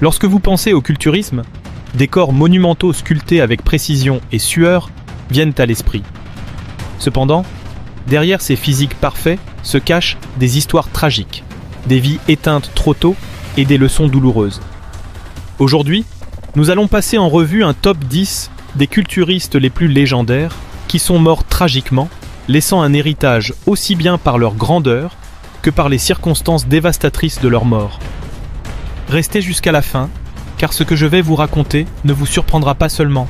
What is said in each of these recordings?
Lorsque vous pensez au culturisme, des corps monumentaux sculptés avec précision et sueur viennent à l'esprit. Cependant, derrière ces physiques parfaits se cachent des histoires tragiques, des vies éteintes trop tôt et des leçons douloureuses. Aujourd'hui, nous allons passer en revue un top 10 des culturistes les plus légendaires qui sont morts tragiquement, laissant un héritage aussi bien par leur grandeur que par les circonstances dévastatrices de leur mort. Restez jusqu'à la fin, car ce que je vais vous raconter ne vous surprendra pas seulement,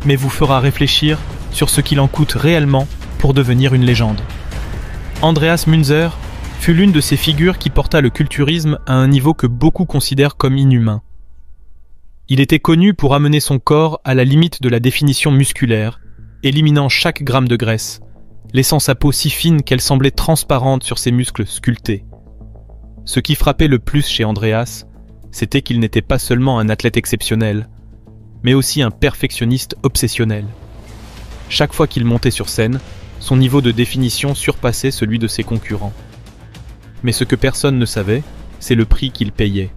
mais vous fera réfléchir sur ce qu'il en coûte réellement pour devenir une légende. Andreas Münzer fut l'une de ces figures qui porta le culturisme à un niveau que beaucoup considèrent comme inhumain. Il était connu pour amener son corps à la limite de la définition musculaire, éliminant chaque gramme de graisse, laissant sa peau si fine qu'elle semblait transparente sur ses muscles sculptés. Ce qui frappait le plus chez Andreas, c'était qu'il n'était pas seulement un athlète exceptionnel, mais aussi un perfectionniste obsessionnel. Chaque fois qu'il montait sur scène, son niveau de définition surpassait celui de ses concurrents. Mais ce que personne ne savait, c'est le prix qu'il payait.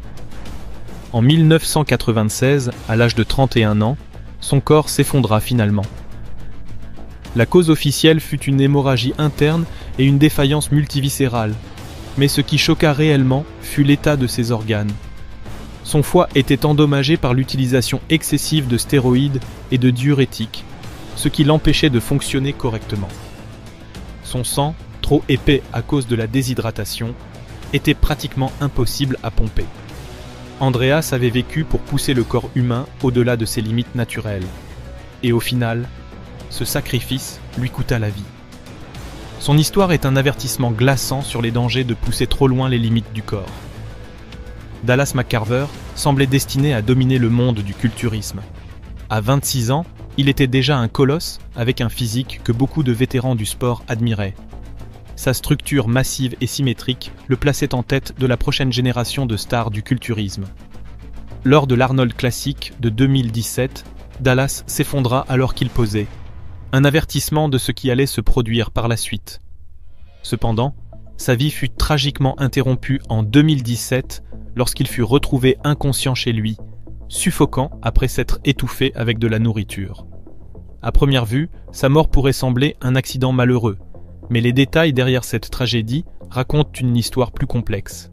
En 1996, à l'âge de 31 ans, son corps s'effondra finalement. La cause officielle fut une hémorragie interne et une défaillance multiviscérale, mais ce qui choqua réellement fut l'état de ses organes. Son foie était endommagé par l'utilisation excessive de stéroïdes et de diurétiques, ce qui l'empêchait de fonctionner correctement. Son sang, trop épais à cause de la déshydratation, était pratiquement impossible à pomper. Andreas avait vécu pour pousser le corps humain au-delà de ses limites naturelles. Et au final, ce sacrifice lui coûta la vie. Son histoire est un avertissement glaçant sur les dangers de pousser trop loin les limites du corps. Dallas McCarver semblait destiné à dominer le monde du culturisme. À 26 ans, il était déjà un colosse avec un physique que beaucoup de vétérans du sport admiraient. Sa structure massive et symétrique le plaçait en tête de la prochaine génération de stars du culturisme. Lors de l'Arnold Classic de 2017, Dallas s'effondra alors qu'il posait. Un avertissement de ce qui allait se produire par la suite. Cependant, sa vie fut tragiquement interrompue en 2017 lorsqu'il fut retrouvé inconscient chez lui, suffocant après s'être étouffé avec de la nourriture. À première vue, sa mort pourrait sembler un accident malheureux, mais les détails derrière cette tragédie racontent une histoire plus complexe.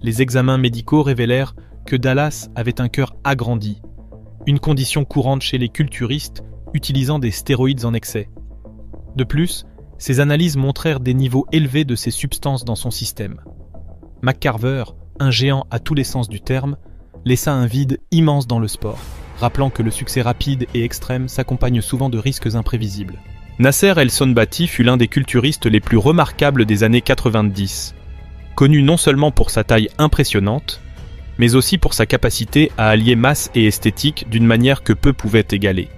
Les examens médicaux révélèrent que Dallas avait un cœur agrandi, une condition courante chez les culturistes utilisant des stéroïdes en excès. De plus, ces analyses montrèrent des niveaux élevés de ces substances dans son système. McCarver, un géant à tous les sens du terme, laissa un vide immense dans le sport, rappelant que le succès rapide et extrême s'accompagne souvent de risques imprévisibles. Nasser El Sonbati fut l'un des culturistes les plus remarquables des années 90, connu non seulement pour sa taille impressionnante, mais aussi pour sa capacité à allier masse et esthétique d'une manière que peu pouvaient égaler.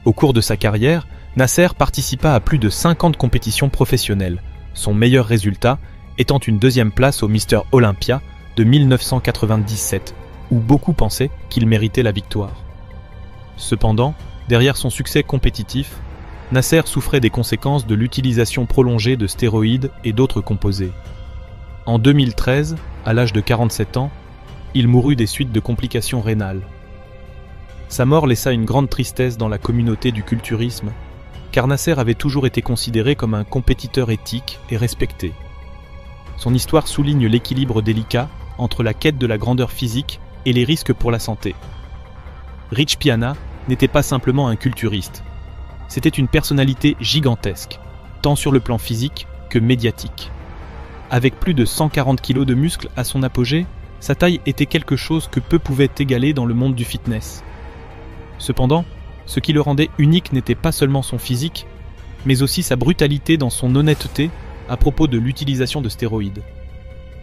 Au cours de sa carrière, Nasser participa à plus de 50 compétitions professionnelles, son meilleur résultat étant une deuxième place au Mr Olympia de 1997, où beaucoup pensaient qu'il méritait la victoire. Cependant, derrière son succès compétitif, Nasser souffrait des conséquences de l'utilisation prolongée de stéroïdes et d'autres composés. En 2013, à l'âge de 47 ans, il mourut des suites de complications rénales. Sa mort laissa une grande tristesse dans la communauté du culturisme, car Nasser avait toujours été considéré comme un compétiteur éthique et respecté. Son histoire souligne l'équilibre délicat entre la quête de la grandeur physique et les risques pour la santé. Rich Piana n'était pas simplement un culturiste, c'était une personnalité gigantesque, tant sur le plan physique que médiatique. Avec plus de 140 kg de muscles à son apogée, sa taille était quelque chose que peu pouvaient égaler dans le monde du fitness. Cependant, ce qui le rendait unique n'était pas seulement son physique, mais aussi sa brutalité dans son honnêteté à propos de l'utilisation de stéroïdes.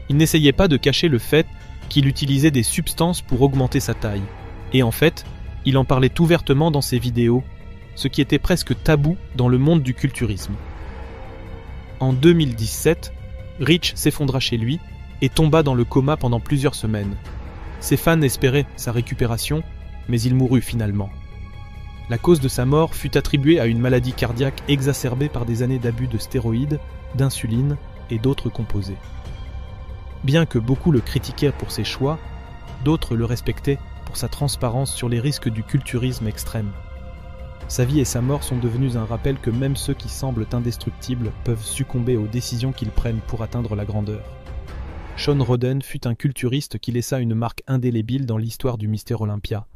Il n'essayait pas de cacher le fait qu'il utilisait des substances pour augmenter sa taille, et en fait, il en parlait ouvertement dans ses vidéos, ce qui était presque tabou dans le monde du culturisme. En 2017, Rich s'effondra chez lui et tomba dans le coma pendant plusieurs semaines. Ses fans espéraient sa récupération, mais il mourut finalement. La cause de sa mort fut attribuée à une maladie cardiaque exacerbée par des années d'abus de stéroïdes, d'insuline et d'autres composés. Bien que beaucoup le critiquèrent pour ses choix, D'autres le respectaient pour sa transparence sur les risques du culturisme extrême. Sa vie et sa mort sont devenus un rappel que même ceux qui semblent indestructibles peuvent succomber aux décisions qu'ils prennent pour atteindre la grandeur. Shawn Rhoden fut un culturiste qui laissa une marque indélébile dans l'histoire du Mr Olympia.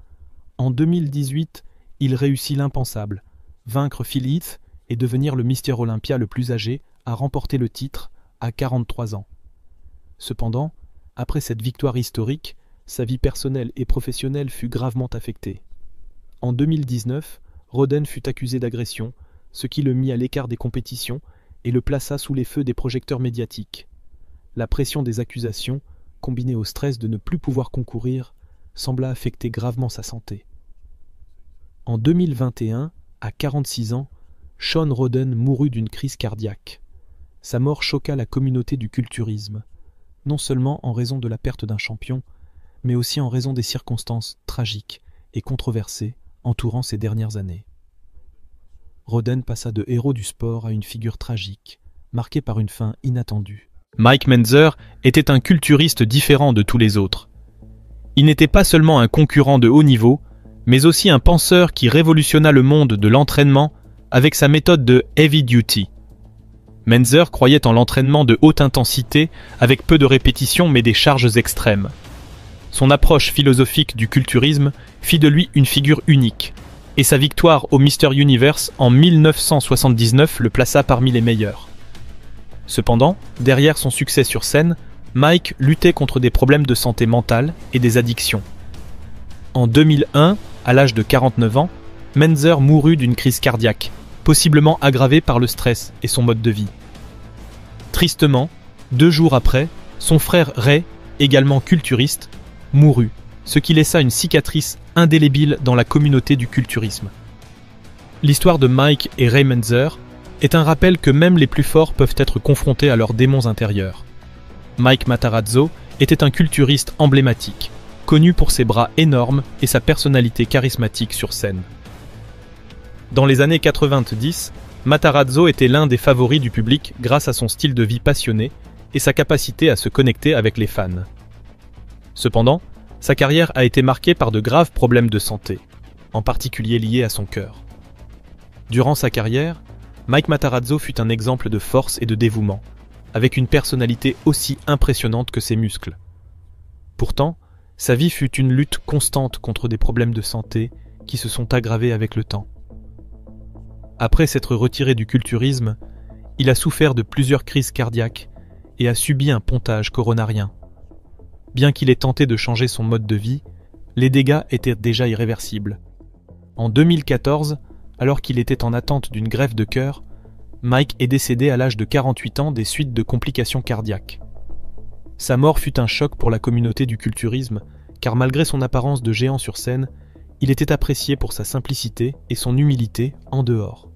En 2018, il réussit l'impensable, vaincre Phil Heath et devenir le Mr Olympia le plus âgé à remporter le titre à 43 ans. Cependant, après cette victoire historique, sa vie personnelle et professionnelle fut gravement affectée. En 2019, Rhoden fut accusé d'agression, ce qui le mit à l'écart des compétitions et le plaça sous les feux des projecteurs médiatiques. La pression des accusations, combinée au stress de ne plus pouvoir concourir, sembla affecter gravement sa santé. En 2021, à 46 ans, Shawn Rhoden mourut d'une crise cardiaque. Sa mort choqua la communauté du culturisme, non seulement en raison de la perte d'un champion, mais aussi en raison des circonstances tragiques et controversées entourant ces dernières années. Rhoden passa de héros du sport à une figure tragique, marquée par une fin inattendue. Mike Mentzer était un culturiste différent de tous les autres. Il n'était pas seulement un concurrent de haut niveau, mais aussi un penseur qui révolutionna le monde de l'entraînement avec sa méthode de heavy duty. Mentzer croyait en l'entraînement de haute intensité avec peu de répétitions mais des charges extrêmes. Son approche philosophique du culturisme fit de lui une figure unique, et sa victoire au Mr Universe en 1979 le plaça parmi les meilleurs. Cependant, derrière son succès sur scène, Mike luttait contre des problèmes de santé mentale et des addictions. En 2001, à l'âge de 49 ans, Mentzer mourut d'une crise cardiaque, possiblement aggravée par le stress et son mode de vie. Tristement, 2 jours après, son frère Ray, également culturiste, mourut, ce qui laissa une cicatrice indélébile dans la communauté du culturisme. L'histoire de Mike et Ray Mentzer est un rappel que même les plus forts peuvent être confrontés à leurs démons intérieurs. Mike Matarazzo était un culturiste emblématique, connu pour ses bras énormes et sa personnalité charismatique sur scène. Dans les années 90, Matarazzo était l'un des favoris du public grâce à son style de vie passionné et sa capacité à se connecter avec les fans. Cependant, sa carrière a été marquée par de graves problèmes de santé, en particulier liés à son cœur. Durant sa carrière, Mike Matarazzo fut un exemple de force et de dévouement, avec une personnalité aussi impressionnante que ses muscles. Pourtant, sa vie fut une lutte constante contre des problèmes de santé qui se sont aggravés avec le temps. Après s'être retiré du culturisme, il a souffert de plusieurs crises cardiaques et a subi un pontage coronarien. Bien qu'il ait tenté de changer son mode de vie, les dégâts étaient déjà irréversibles. En 2014, alors qu'il était en attente d'une greffe de cœur, Mike est décédé à l'âge de 48 ans des suites de complications cardiaques. Sa mort fut un choc pour la communauté du culturisme, car malgré son apparence de géant sur scène, il était apprécié pour sa simplicité et son humilité en dehors.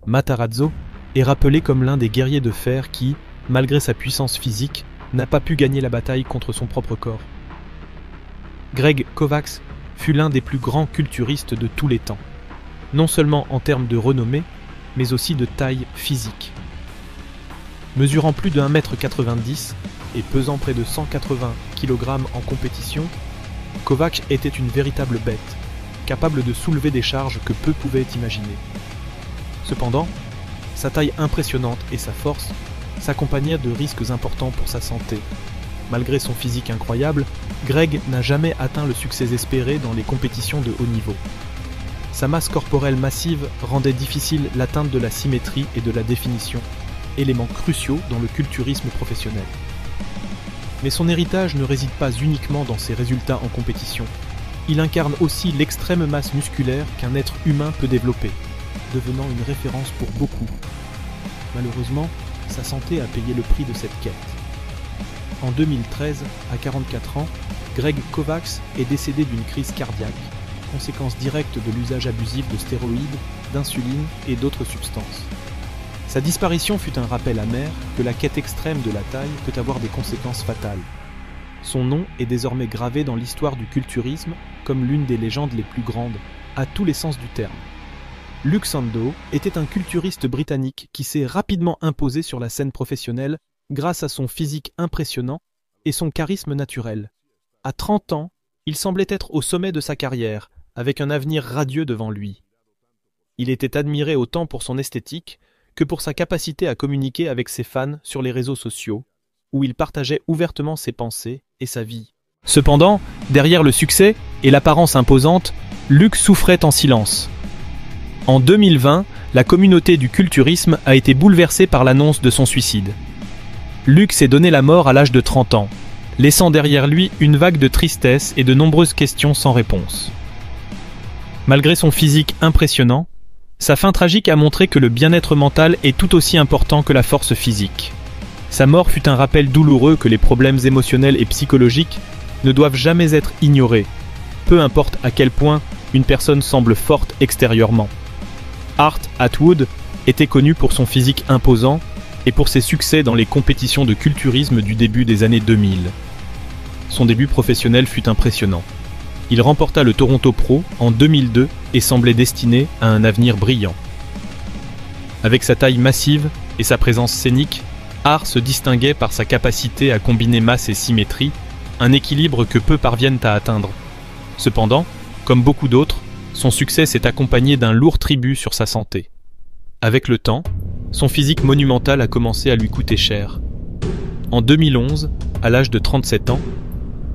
Matarazzo est rappelé comme l'un des guerriers de fer qui, malgré sa puissance physique, n'a pas pu gagner la bataille contre son propre corps. Greg Kovacs fut l'un des plus grands culturistes de tous les temps, non seulement en termes de renommée, mais aussi de taille physique. Mesurant plus de 1,90 m et pesant près de 180 kg en compétition, Kovacs était une véritable bête, capable de soulever des charges que peu pouvaient imaginer. Cependant, sa taille impressionnante et sa force s'accompagnaient de risques importants pour sa santé. Malgré son physique incroyable, Greg n'a jamais atteint le succès espéré dans les compétitions de haut niveau. Sa masse corporelle massive rendait difficile l'atteinte de la symétrie et de la définition, éléments cruciaux dans le culturisme professionnel. Mais son héritage ne réside pas uniquement dans ses résultats en compétition. Il incarne aussi l'extrême masse musculaire qu'un être humain peut développer, devenant une référence pour beaucoup. Malheureusement, sa santé a payé le prix de cette quête. En 2013, à 44 ans, Greg Kovacs est décédé d'une crise cardiaque, conséquence directe de l'usage abusif de stéroïdes, d'insuline et d'autres substances. Sa disparition fut un rappel amer que la quête extrême de la taille peut avoir des conséquences fatales. Son nom est désormais gravé dans l'histoire du culturisme comme l'une des légendes les plus grandes, à tous les sens du terme. Luke Sandoe était un culturiste britannique qui s'est rapidement imposé sur la scène professionnelle grâce à son physique impressionnant et son charisme naturel. À 30 ans, il semblait être au sommet de sa carrière, avec un avenir radieux devant lui. Il était admiré autant pour son esthétique que pour sa capacité à communiquer avec ses fans sur les réseaux sociaux, où il partageait ouvertement ses pensées et sa vie. Cependant, derrière le succès et l'apparence imposante, Luke souffrait en silence. En 2020, la communauté du culturisme a été bouleversée par l'annonce de son suicide. Luke s'est donné la mort à l'âge de 30 ans, laissant derrière lui une vague de tristesse et de nombreuses questions sans réponse. Malgré son physique impressionnant, sa fin tragique a montré que le bien-être mental est tout aussi important que la force physique. Sa mort fut un rappel douloureux que les problèmes émotionnels et psychologiques ne doivent jamais être ignorés, peu importe à quel point une personne semble forte extérieurement. Art Atwood était connu pour son physique imposant et pour ses succès dans les compétitions de culturisme du début des années 2000. Son début professionnel fut impressionnant. Il remporta le Toronto Pro en 2002 et semblait destiné à un avenir brillant. Avec sa taille massive et sa présence scénique, Art se distinguait par sa capacité à combiner masse et symétrie, un équilibre que peu parviennent à atteindre. Cependant, comme beaucoup d'autres, son succès s'est accompagné d'un lourd tribut sur sa santé. Avec le temps, son physique monumental a commencé à lui coûter cher. En 2011, à l'âge de 37 ans,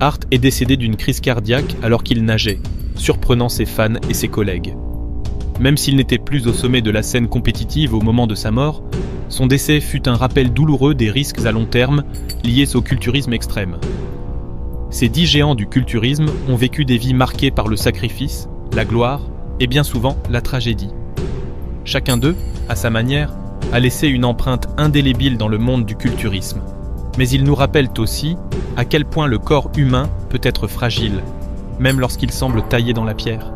Art est décédé d'une crise cardiaque alors qu'il nageait, surprenant ses fans et ses collègues. Même s'il n'était plus au sommet de la scène compétitive au moment de sa mort, son décès fut un rappel douloureux des risques à long terme liés au culturisme extrême. Ces 10 géants du culturisme ont vécu des vies marquées par le sacrifice, la gloire et bien souvent la tragédie. Chacun d'eux, à sa manière, a laissé une empreinte indélébile dans le monde du culturisme. Mais ils nous rappellent aussi à quel point le corps humain peut être fragile, même lorsqu'il semble taillé dans la pierre.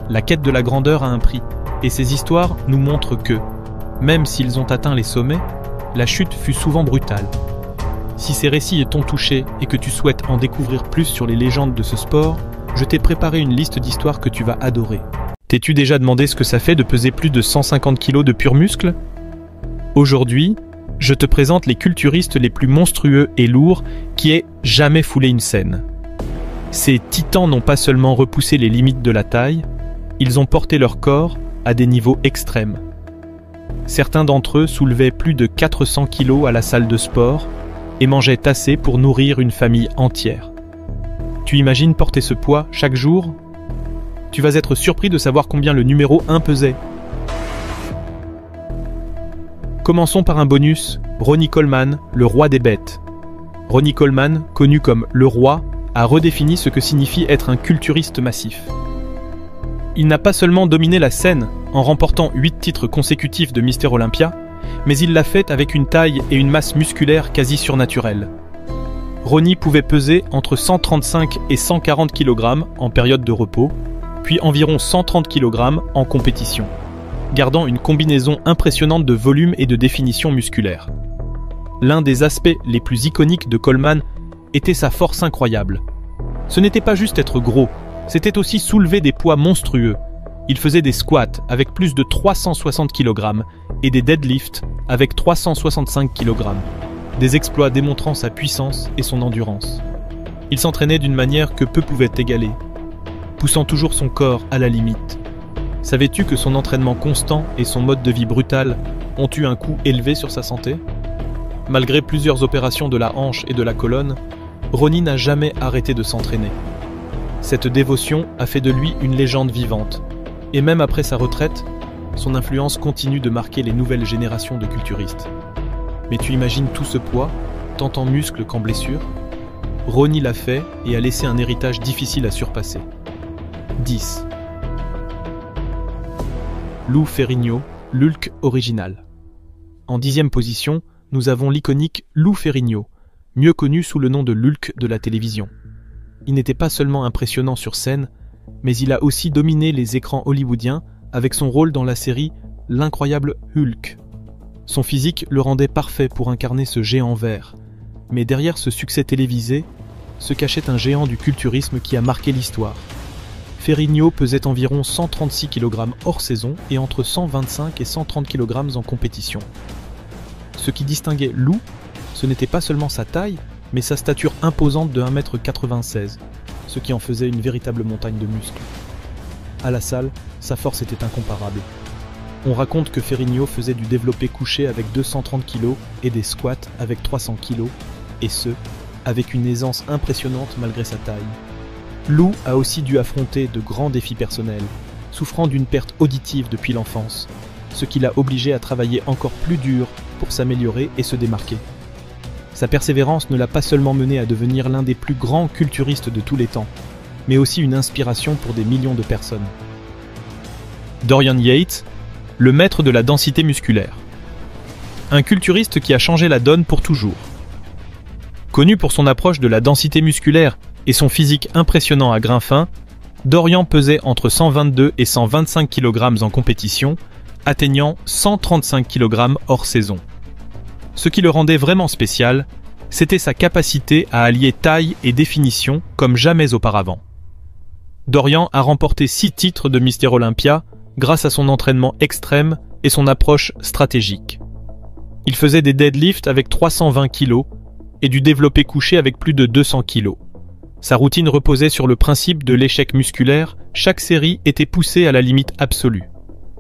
La quête de la grandeur a un prix, et ces histoires nous montrent que, même s'ils ont atteint les sommets, la chute fut souvent brutale. Si ces récits t'ont touché et que tu souhaites en découvrir plus sur les légendes de ce sport, je t'ai préparé une liste d'histoires que tu vas adorer. T'es-tu déjà demandé ce que ça fait de peser plus de 150 kg de pur muscle ? Aujourd'hui, je te présente les culturistes les plus monstrueux et lourds qui aient jamais foulé une scène. Ces titans n'ont pas seulement repoussé les limites de la taille, ils ont porté leur corps à des niveaux extrêmes. Certains d'entre eux soulevaient plus de 400 kg à la salle de sport et mangeaient assez pour nourrir une famille entière. Tu imagines porter ce poids chaque jour ? Tu vas être surpris de savoir combien le numéro 1 pesait. Commençons par un bonus, Ronnie Coleman, le roi des bêtes. Ronnie Coleman, connu comme le roi, a redéfini ce que signifie être un culturiste massif. Il n'a pas seulement dominé la scène en remportant 8 titres consécutifs de Mister Olympia, mais il l'a fait avec une taille et une masse musculaire quasi surnaturelles. Ronnie pouvait peser entre 135 et 140 kg en période de repos, puis environ 130 kg en compétition, gardant une combinaison impressionnante de volume et de définition musculaire. L'un des aspects les plus iconiques de Coleman était sa force incroyable. Ce n'était pas juste être gros, c'était aussi soulever des poids monstrueux. Il faisait des squats avec plus de 360 kg et des deadlifts avec 365 kg. Des exploits démontrant sa puissance et son endurance. Il s'entraînait d'une manière que peu pouvaient égaler, poussant toujours son corps à la limite. Savais-tu que son entraînement constant et son mode de vie brutal ont eu un coût élevé sur sa santé ? Malgré plusieurs opérations de la hanche et de la colonne, Ronnie n'a jamais arrêté de s'entraîner. Cette dévotion a fait de lui une légende vivante, et même après sa retraite, son influence continue de marquer les nouvelles générations de culturistes. Mais tu imagines tout ce poids, tant en muscles qu'en blessures ? Ronnie l'a fait et a laissé un héritage difficile à surpasser. 10. Lou Ferrigno, l'Hulk original. En 10e position, nous avons l'iconique Lou Ferrigno, mieux connu sous le nom de l'Hulk de la télévision. Il n'était pas seulement impressionnant sur scène, mais il a aussi dominé les écrans hollywoodiens avec son rôle dans la série L'incroyable Hulk. Son physique le rendait parfait pour incarner ce géant vert, mais derrière ce succès télévisé se cachait un géant du culturisme qui a marqué l'histoire. Ferrigno pesait environ 136 kg hors saison et entre 125 et 130 kg en compétition. Ce qui distinguait Lou, ce n'était pas seulement sa taille, mais sa stature imposante de 1,96 m, ce qui en faisait une véritable montagne de muscles. À la salle, sa force était incomparable. On raconte que Ferrigno faisait du développé couché avec 230 kg et des squats avec 300 kg, et ce, avec une aisance impressionnante malgré sa taille. Lou a aussi dû affronter de grands défis personnels, souffrant d'une perte auditive depuis l'enfance, ce qui l'a obligé à travailler encore plus dur pour s'améliorer et se démarquer. Sa persévérance ne l'a pas seulement mené à devenir l'un des plus grands culturistes de tous les temps, mais aussi une inspiration pour des millions de personnes. Dorian Yates, le maître de la densité musculaire. Un culturiste qui a changé la donne pour toujours. Connu pour son approche de la densité musculaire et son physique impressionnant à grain fin, Dorian pesait entre 122 et 125 kg en compétition, atteignant 135 kg hors saison. Ce qui le rendait vraiment spécial, c'était sa capacité à allier taille et définition comme jamais auparavant. Dorian a remporté 6 titres de Mister Olympia grâce à son entraînement extrême et son approche stratégique. Il faisait des deadlifts avec 320 kg et du développé couché avec plus de 200 kg. Sa routine reposait sur le principe de l'échec musculaire, chaque série était poussée à la limite absolue.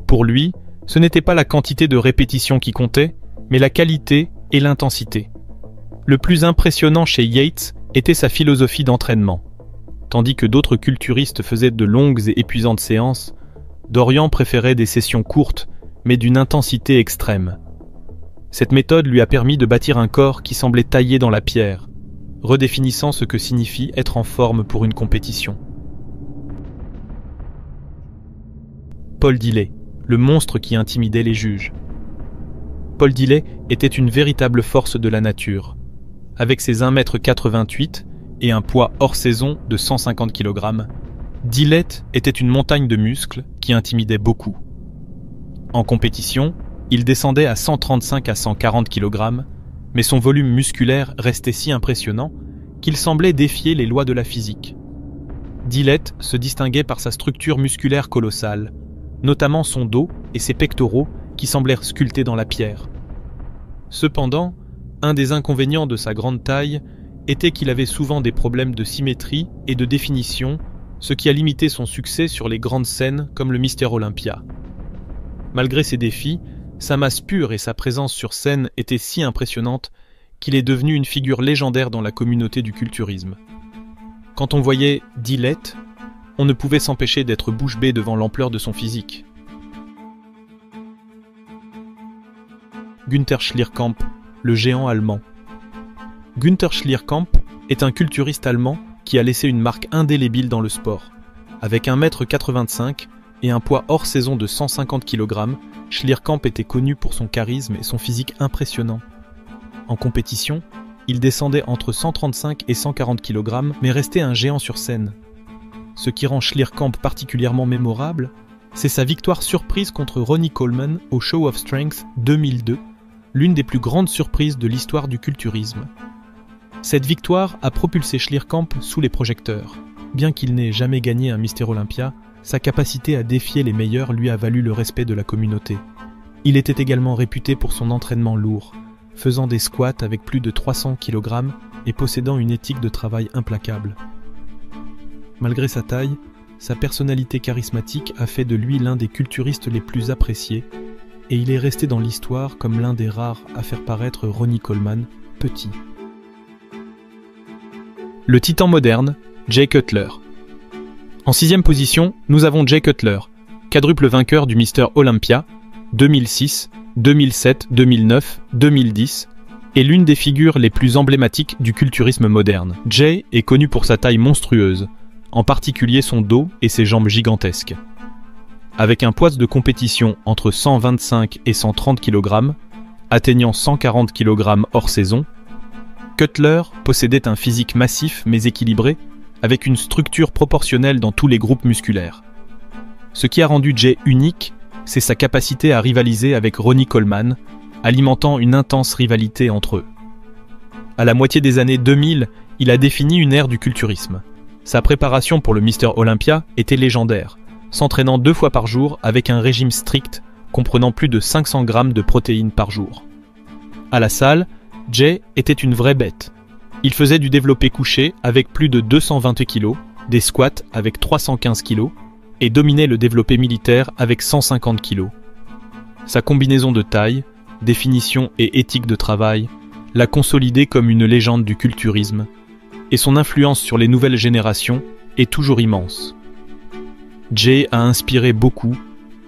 Pour lui, ce n'était pas la quantité de répétitions qui comptait, mais la qualité et l'intensité. Le plus impressionnant chez Yates était sa philosophie d'entraînement. Tandis que d'autres culturistes faisaient de longues et épuisantes séances, Dorian préférait des sessions courtes, mais d'une intensité extrême. Cette méthode lui a permis de bâtir un corps qui semblait taillé dans la pierre, redéfinissant ce que signifie être en forme pour une compétition. Paul Dilley, le monstre qui intimidait les juges. Paul Dilley était une véritable force de la nature. Avec ses 1,88 m et un poids hors saison de 150 kg, Dilley était une montagne de muscles qui intimidait beaucoup. En compétition, il descendait à 135 à 140 kg, mais son volume musculaire restait si impressionnant qu'il semblait défier les lois de la physique. Dilley se distinguait par sa structure musculaire colossale, notamment son dos et ses pectoraux qui semblèrent sculptés dans la pierre. Cependant, un des inconvénients de sa grande taille était qu'il avait souvent des problèmes de symétrie et de définition, ce qui a limité son succès sur les grandes scènes comme le Mister Olympia. Malgré ces défis, sa masse pure et sa présence sur scène étaient si impressionnantes qu'il est devenu une figure légendaire dans la communauté du culturisme. Quand on voyait Dilley, on ne pouvait s'empêcher d'être bouche bée devant l'ampleur de son physique. Günther Schlierkamp, le géant allemand. Günther Schlierkamp est un culturiste allemand qui a laissé une marque indélébile dans le sport. Avec 1,85 m et un poids hors saison de 150 kg, Schlierkamp était connu pour son charisme et son physique impressionnant. En compétition, il descendait entre 135 et 140 kg, mais restait un géant sur scène. Ce qui rend Schlierkamp particulièrement mémorable, c'est sa victoire surprise contre Ronnie Coleman au Show of Strength 2002, l'une des plus grandes surprises de l'histoire du culturisme. Cette victoire a propulsé Schlierkamp sous les projecteurs. Bien qu'il n'ait jamais gagné un Mister Olympia, sa capacité à défier les meilleurs lui a valu le respect de la communauté. Il était également réputé pour son entraînement lourd, faisant des squats avec plus de 300 kg et possédant une éthique de travail implacable. Malgré sa taille, sa personnalité charismatique a fait de lui l'un des culturistes les plus appréciés, et il est resté dans l'histoire comme l'un des rares à faire paraître Ronnie Coleman petit. Le titan moderne, Jay Cutler. En 6e position, nous avons Jay Cutler, quadruple vainqueur du Mister Olympia 2006, 2007, 2009, 2010, et l'une des figures les plus emblématiques du culturisme moderne. Jay est connu pour sa taille monstrueuse, en particulier son dos et ses jambes gigantesques. Avec un poids de compétition entre 125 et 130 kg, atteignant 140 kg hors saison, Cutler possédait un physique massif mais équilibré, avec une structure proportionnelle dans tous les groupes musculaires. Ce qui a rendu Jay unique, c'est sa capacité à rivaliser avec Ronnie Coleman, alimentant une intense rivalité entre eux. À la moitié des années 2000, il a défini une ère du culturisme. Sa préparation pour le Mister Olympia était légendaire, s'entraînant 2 fois par jour avec un régime strict comprenant plus de 500 grammes de protéines par jour. À la salle, Jay était une vraie bête. Il faisait du développé couché avec plus de 220 kg, des squats avec 315 kg et dominait le développé militaire avec 150 kg. Sa combinaison de taille, définition et éthique de travail l'a consolidé comme une légende du culturisme et son influence sur les nouvelles générations est toujours immense. Jay a inspiré beaucoup,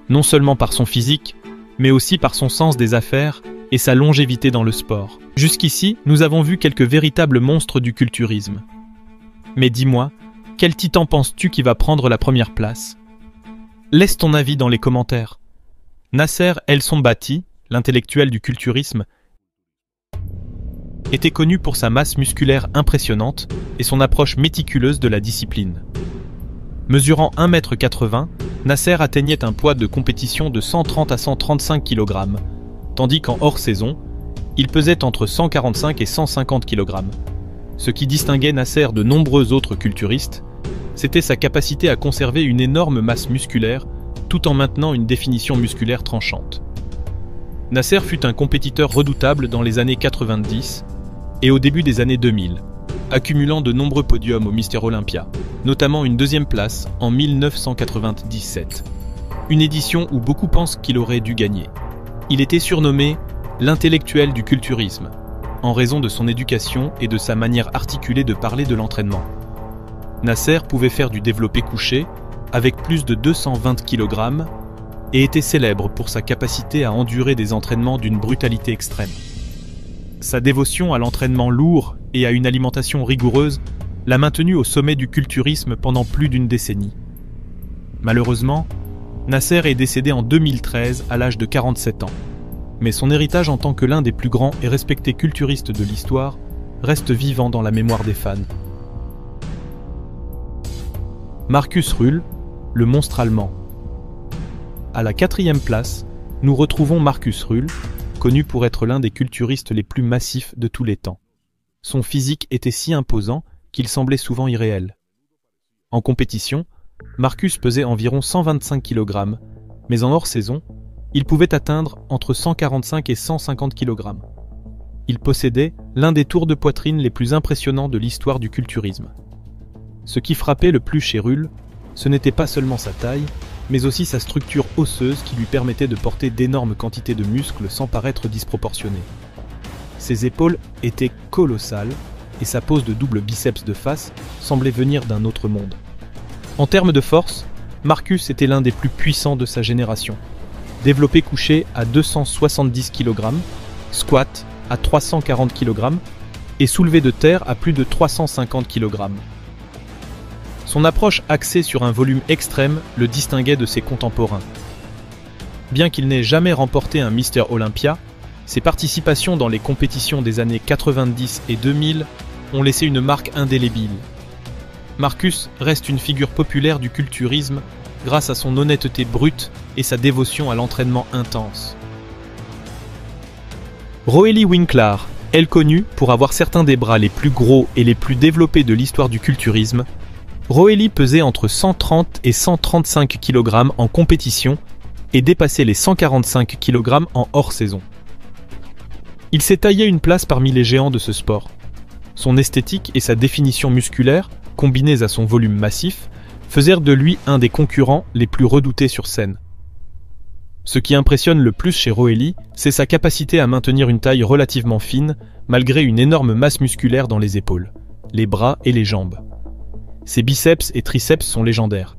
non seulement par son physique, mais aussi par son sens des affaires et sa longévité dans le sport. Jusqu'ici, nous avons vu quelques véritables monstres du culturisme. Mais dis-moi, quel titan penses-tu qui va prendre la première place? Laisse ton avis dans les commentaires. Nasser El Sonbati, l'intellectuel du culturisme, était connu pour sa masse musculaire impressionnante et son approche méticuleuse de la discipline. Mesurant 1,80 m, Nasser atteignait un poids de compétition de 130 à 135 kg, tandis qu'en hors-saison, il pesait entre 145 et 150 kg. Ce qui distinguait Nasser de nombreux autres culturistes, c'était sa capacité à conserver une énorme masse musculaire tout en maintenant une définition musculaire tranchante. Nasser fut un compétiteur redoutable dans les années 90 et au début des années 2000, accumulant de nombreux podiums au Mister Olympia, notamment une deuxième place en 1997, une édition où beaucoup pensent qu'il aurait dû gagner. Il était surnommé l'intellectuel du culturisme, en raison de son éducation et de sa manière articulée de parler de l'entraînement. Nasser pouvait faire du développé couché avec plus de 220 kg et était célèbre pour sa capacité à endurer des entraînements d'une brutalité extrême. Sa dévotion à l'entraînement lourd et à une alimentation rigoureuse l'a maintenu au sommet du culturisme pendant plus d'une décennie. Malheureusement, Nasser est décédé en 2013 à l'âge de 47 ans. Mais son héritage en tant que l'un des plus grands et respectés culturistes de l'histoire reste vivant dans la mémoire des fans. Markus Rühl, le monstre allemand. À la 4e place, nous retrouvons Markus Rühl, connu pour être l'un des culturistes les plus massifs de tous les temps. Son physique était si imposant qu'il semblait souvent irréel. En compétition, Markus pesait environ 125 kg, mais en hors-saison, il pouvait atteindre entre 145 et 150 kg. Il possédait l'un des tours de poitrine les plus impressionnants de l'histoire du culturisme. Ce qui frappait le plus chez Rühl, ce n'était pas seulement sa taille, mais aussi sa structure osseuse qui lui permettait de porter d'énormes quantités de muscles sans paraître disproportionné. Ses épaules étaient colossales et sa pose de double biceps de face semblait venir d'un autre monde. En termes de force, Markus était l'un des plus puissants de sa génération. Développé couché à 270 kg, squat à 340 kg et soulevé de terre à plus de 350 kg. Son approche axée sur un volume extrême le distinguait de ses contemporains. Bien qu'il n'ait jamais remporté un Mister Olympia, ses participations dans les compétitions des années 90 et 2000 ont laissé une marque indélébile. Markus reste une figure populaire du culturisme grâce à son honnêteté brute et sa dévotion à l'entraînement intense. Roelly Winklaar, elle connue pour avoir certains des bras les plus gros et les plus développés de l'histoire du culturisme, Roelly pesait entre 130 et 135 kg en compétition et dépassait les 145 kg en hors-saison. Il s'est taillé une place parmi les géants de ce sport. Son esthétique et sa définition musculaire, combinées à son volume massif, faisaient de lui un des concurrents les plus redoutés sur scène. Ce qui impressionne le plus chez Roelly, c'est sa capacité à maintenir une taille relativement fine, malgré une énorme masse musculaire dans les épaules, les bras et les jambes. Ses biceps et triceps sont légendaires,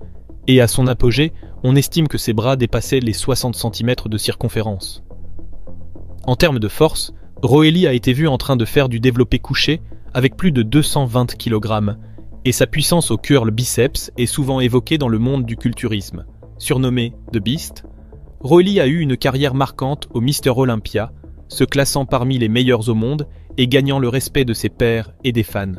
et à son apogée, on estime que ses bras dépassaient les 60 cm de circonférence. En termes de force, Roelly a été vu en train de faire du développé couché avec plus de 220 kg, et sa puissance au curl biceps est souvent évoquée dans le monde du culturisme. Surnommé The Beast, Roelly a eu une carrière marquante au Mister Olympia, se classant parmi les meilleurs au monde et gagnant le respect de ses pairs et des fans.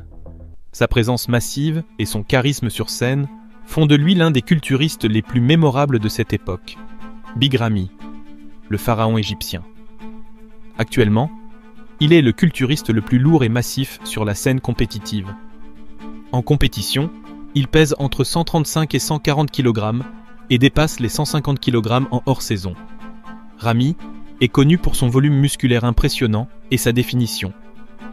Sa présence massive et son charisme sur scène font de lui l'un des culturistes les plus mémorables de cette époque. Big Ramy, le pharaon égyptien. Actuellement, il est le culturiste le plus lourd et massif sur la scène compétitive. En compétition, il pèse entre 135 et 140 kg et dépasse les 150 kg en hors-saison. Ramy est connu pour son volume musculaire impressionnant et sa définition.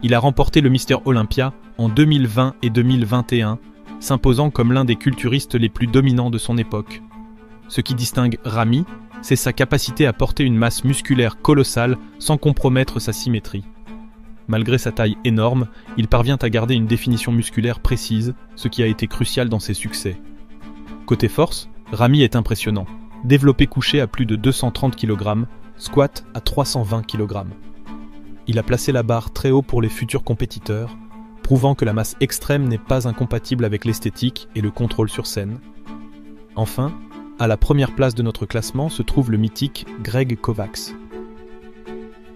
Il a remporté le Mister Olympia en 2020 et 2021, s'imposant comme l'un des culturistes les plus dominants de son époque. Ce qui distingue Ramy, c'est sa capacité à porter une masse musculaire colossale sans compromettre sa symétrie. Malgré sa taille énorme, il parvient à garder une définition musculaire précise, ce qui a été crucial dans ses succès. Côté force, Ramy est impressionnant. Développé couché à plus de 230 kg, squat à 320 kg. Il a placé la barre très haut pour les futurs compétiteurs, prouvant que la masse extrême n'est pas incompatible avec l'esthétique et le contrôle sur scène. Enfin, à la première place de notre classement se trouve le mythique Greg Kovacs.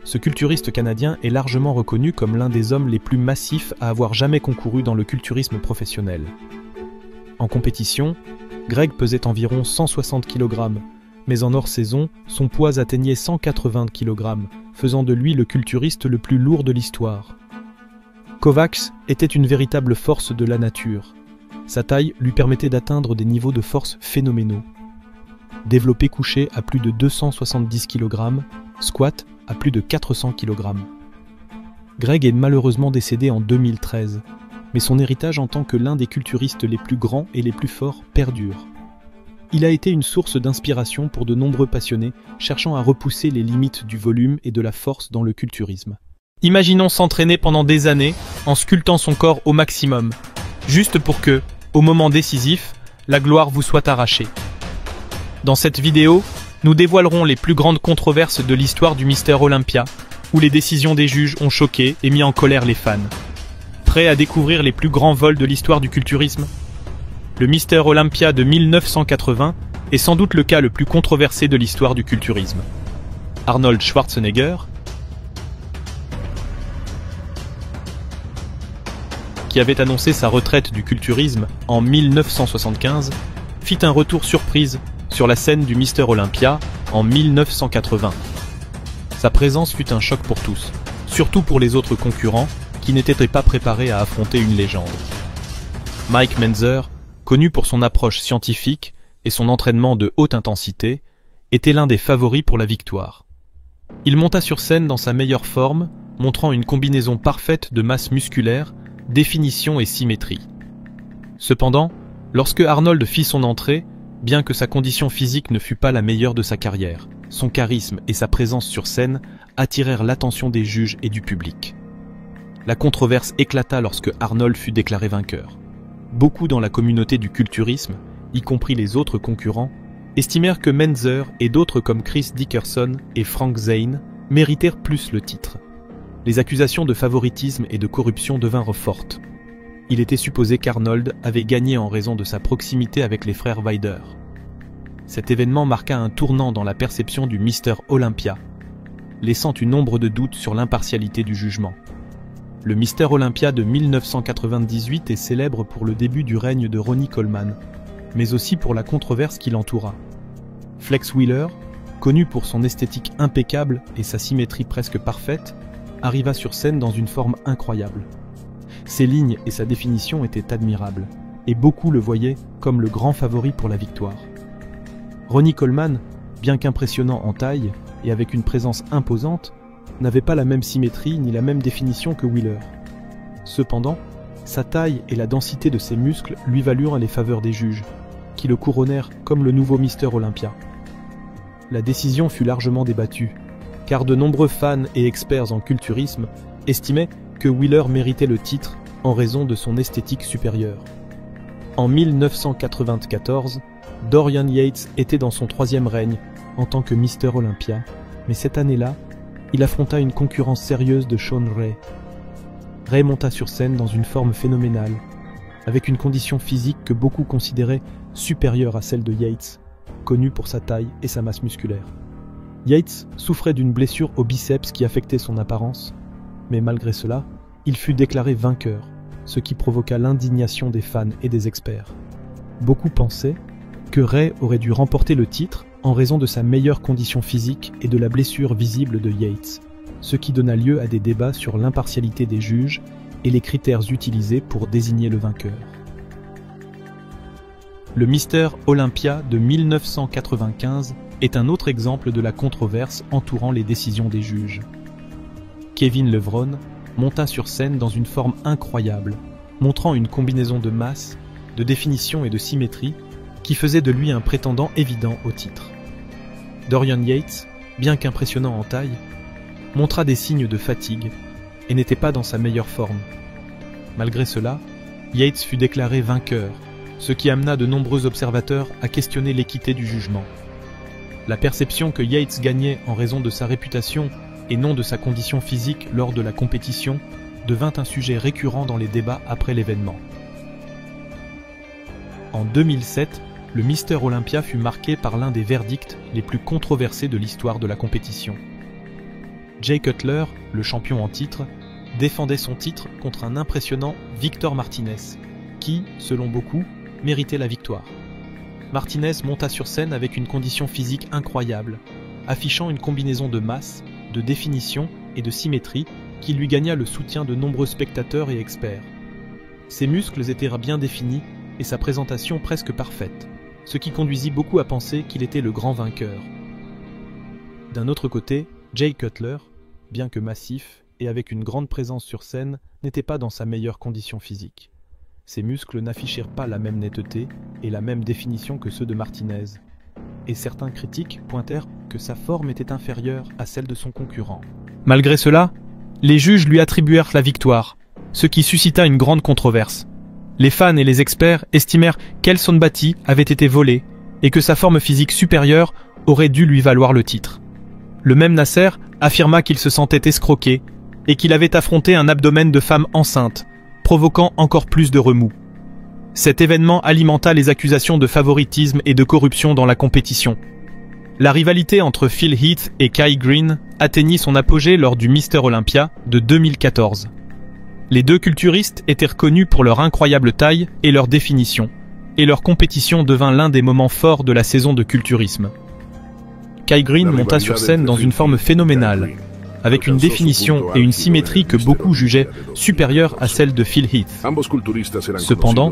Ce culturiste canadien est largement reconnu comme l'un des hommes les plus massifs à avoir jamais concouru dans le culturisme professionnel. En compétition, Greg pesait environ 160 kg, mais en hors-saison, son poids atteignait 180 kg, faisant de lui le culturiste le plus lourd de l'histoire. Kovacs était une véritable force de la nature. Sa taille lui permettait d'atteindre des niveaux de force phénoménaux. Développé couché à plus de 270 kg, squat à plus de 400 kg. Greg est malheureusement décédé en 2013, mais son héritage en tant que l'un des culturistes les plus grands et les plus forts perdure. Il a été une source d'inspiration pour de nombreux passionnés cherchant à repousser les limites du volume et de la force dans le culturisme. Imaginons s'entraîner pendant des années en sculptant son corps au maximum, juste pour que, au moment décisif, la gloire vous soit arrachée. Dans cette vidéo, nous dévoilerons les plus grandes controverses de l'histoire du Mister Olympia, où les décisions des juges ont choqué et mis en colère les fans. Prêts à découvrir les plus grands vols de l'histoire du culturisme? Le Mister Olympia de 1980 est sans doute le cas le plus controversé de l'histoire du culturisme. Arnold Schwarzenegger, qui avait annoncé sa retraite du culturisme en 1975, fit un retour surprise sur la scène du Mister Olympia en 1980. Sa présence fut un choc pour tous, surtout pour les autres concurrents qui n'étaient pas préparés à affronter une légende. Mike Mentzer, connu pour son approche scientifique et son entraînement de haute intensité, était l'un des favoris pour la victoire. Il monta sur scène dans sa meilleure forme, montrant une combinaison parfaite de masse musculaire, définition et symétrie. Cependant, lorsque Arnold fit son entrée, bien que sa condition physique ne fût pas la meilleure de sa carrière, son charisme et sa présence sur scène attirèrent l'attention des juges et du public. La controverse éclata lorsque Arnold fut déclaré vainqueur. Beaucoup dans la communauté du culturisme, y compris les autres concurrents, estimèrent que Mentzer et d'autres comme Chris Dickerson et Frank Zane méritèrent plus le titre. Les accusations de favoritisme et de corruption devinrent fortes. Il était supposé qu'Arnold avait gagné en raison de sa proximité avec les frères Wilder. Cet événement marqua un tournant dans la perception du Mister Olympia, laissant une ombre de doute sur l'impartialité du jugement. Le Mister Olympia de 1998 est célèbre pour le début du règne de Ronnie Coleman, mais aussi pour la controverse qui l'entoura. Flex Wheeler, connu pour son esthétique impeccable et sa symétrie presque parfaite, arriva sur scène dans une forme incroyable. Ses lignes et sa définition étaient admirables, et beaucoup le voyaient comme le grand favori pour la victoire. Ronnie Coleman, bien qu'impressionnant en taille et avec une présence imposante, n'avait pas la même symétrie ni la même définition que Wheeler. Cependant, sa taille et la densité de ses muscles lui valurent les faveurs des juges, qui le couronnèrent comme le nouveau Mister Olympia. La décision fut largement débattue, car de nombreux fans et experts en culturisme estimaient que Wheeler méritait le titre en raison de son esthétique supérieure. En 1994, Dorian Yates était dans son 3e règne en tant que Mister Olympia, mais cette année-là, il affronta une concurrence sérieuse de Shawn Ray. Ray monta sur scène dans une forme phénoménale, avec une condition physique que beaucoup considéraient supérieure à celle de Yates, connu pour sa taille et sa masse musculaire. Yates souffrait d'une blessure au biceps qui affectait son apparence, mais malgré cela, il fut déclaré vainqueur, ce qui provoqua l'indignation des fans et des experts. Beaucoup pensaient que Ray aurait dû remporter le titre en raison de sa meilleure condition physique et de la blessure visible de Yates, ce qui donna lieu à des débats sur l'impartialité des juges et les critères utilisés pour désigner le vainqueur. Le Mister Olympia de 1995 est un autre exemple de la controverse entourant les décisions des juges. Kevin Levrone, monta sur scène dans une forme incroyable, montrant une combinaison de masse, de définition et de symétrie qui faisait de lui un prétendant évident au titre. Dorian Yates, bien qu'impressionnant en taille, montra des signes de fatigue et n'était pas dans sa meilleure forme. Malgré cela, Yates fut déclaré vainqueur, ce qui amena de nombreux observateurs à questionner l'équité du jugement. La perception que Yates gagnait en raison de sa réputation et non de sa condition physique lors de la compétition devint un sujet récurrent dans les débats après l'événement. En 2007, le Mister Olympia fut marqué par l'un des verdicts les plus controversés de l'histoire de la compétition. Jay Cutler, le champion en titre, défendait son titre contre un impressionnant Victor Martinez, qui, selon beaucoup, méritait la victoire. Martinez monta sur scène avec une condition physique incroyable, affichant une combinaison de masse, de définition et de symétrie qui lui gagna le soutien de nombreux spectateurs et experts. Ses muscles étaient bien définis et sa présentation presque parfaite, ce qui conduisit beaucoup à penser qu'il était le grand vainqueur. D'un autre côté, Jay Cutler, bien que massif et avec une grande présence sur scène, n'était pas dans sa meilleure condition physique. Ses muscles n'affichèrent pas la même netteté et la même définition que ceux de Martinez, et certains critiques pointèrent que sa forme était inférieure à celle de son concurrent. Malgré cela, les juges lui attribuèrent la victoire, ce qui suscita une grande controverse. Les fans et les experts estimèrent qu'Elson Batty avait été volé et que sa forme physique supérieure aurait dû lui valoir le titre. Le même Nasser affirma qu'il se sentait escroqué et qu'il avait affronté un abdomen de femme enceinte, provoquant encore plus de remous. Cet événement alimenta les accusations de favoritisme et de corruption dans la compétition. La rivalité entre Phil Heath et Kai Greene atteignit son apogée lors du Mister Olympia de 2014. Les deux culturistes étaient reconnus pour leur incroyable taille et leur définition, et leur compétition devint l'un des moments forts de la saison de culturisme. Kai Greene monta sur scène dans une forme phénoménale, avec une définition et une symétrie que beaucoup jugeaient supérieures à celle de Phil Heath. Cependant,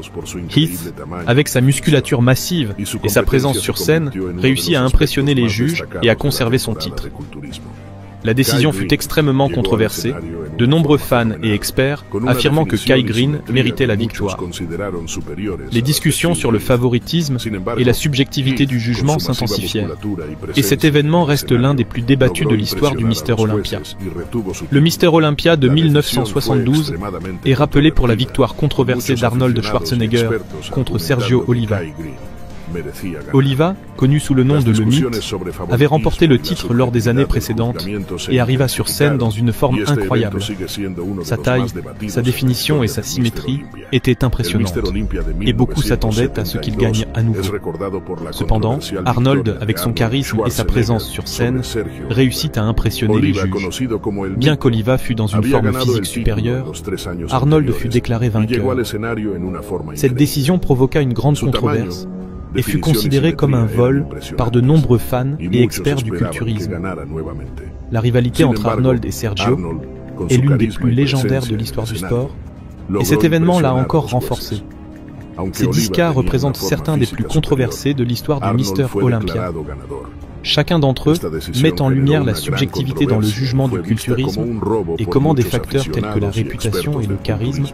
Heath, avec sa musculature massive et sa présence sur scène, réussit à impressionner les juges et à conserver son titre. La décision fut extrêmement controversée, de nombreux fans et experts affirmant que Kai Greene méritait la victoire. Les discussions sur le favoritisme et la subjectivité du jugement s'intensifièrent, et cet événement reste l'un des plus débattus de l'histoire du Mister Olympia. Le Mister Olympia de 1972 est rappelé pour la victoire controversée d'Arnold Schwarzenegger contre Sergio Oliva. Oliva, connu sous le nom de Le Mythe, avait remporté le titre lors des années précédentes et arriva sur scène dans une forme incroyable. Sa taille, sa définition et sa symétrie étaient impressionnantes, et beaucoup s'attendaient à ce qu'il gagne à nouveau. Cependant, Arnold, avec son charisme et sa présence sur scène, réussit à impressionner les juges. Bien qu'Oliva fût dans une forme physique supérieure, Arnold fut déclaré vainqueur. Cette décision provoqua une grande controverse, et fut considéré comme un vol par de nombreux fans et experts du culturisme. La rivalité entre Arnold et Sergio est l'une des plus légendaires de l'histoire du sport, et cet événement l'a encore renforcé. Ces 10 cas représentent certains des plus controversés de l'histoire du Mister Olympia. Chacun d'entre eux met en lumière la subjectivité dans le jugement du culturisme et comment des facteurs tels que la réputation et le charisme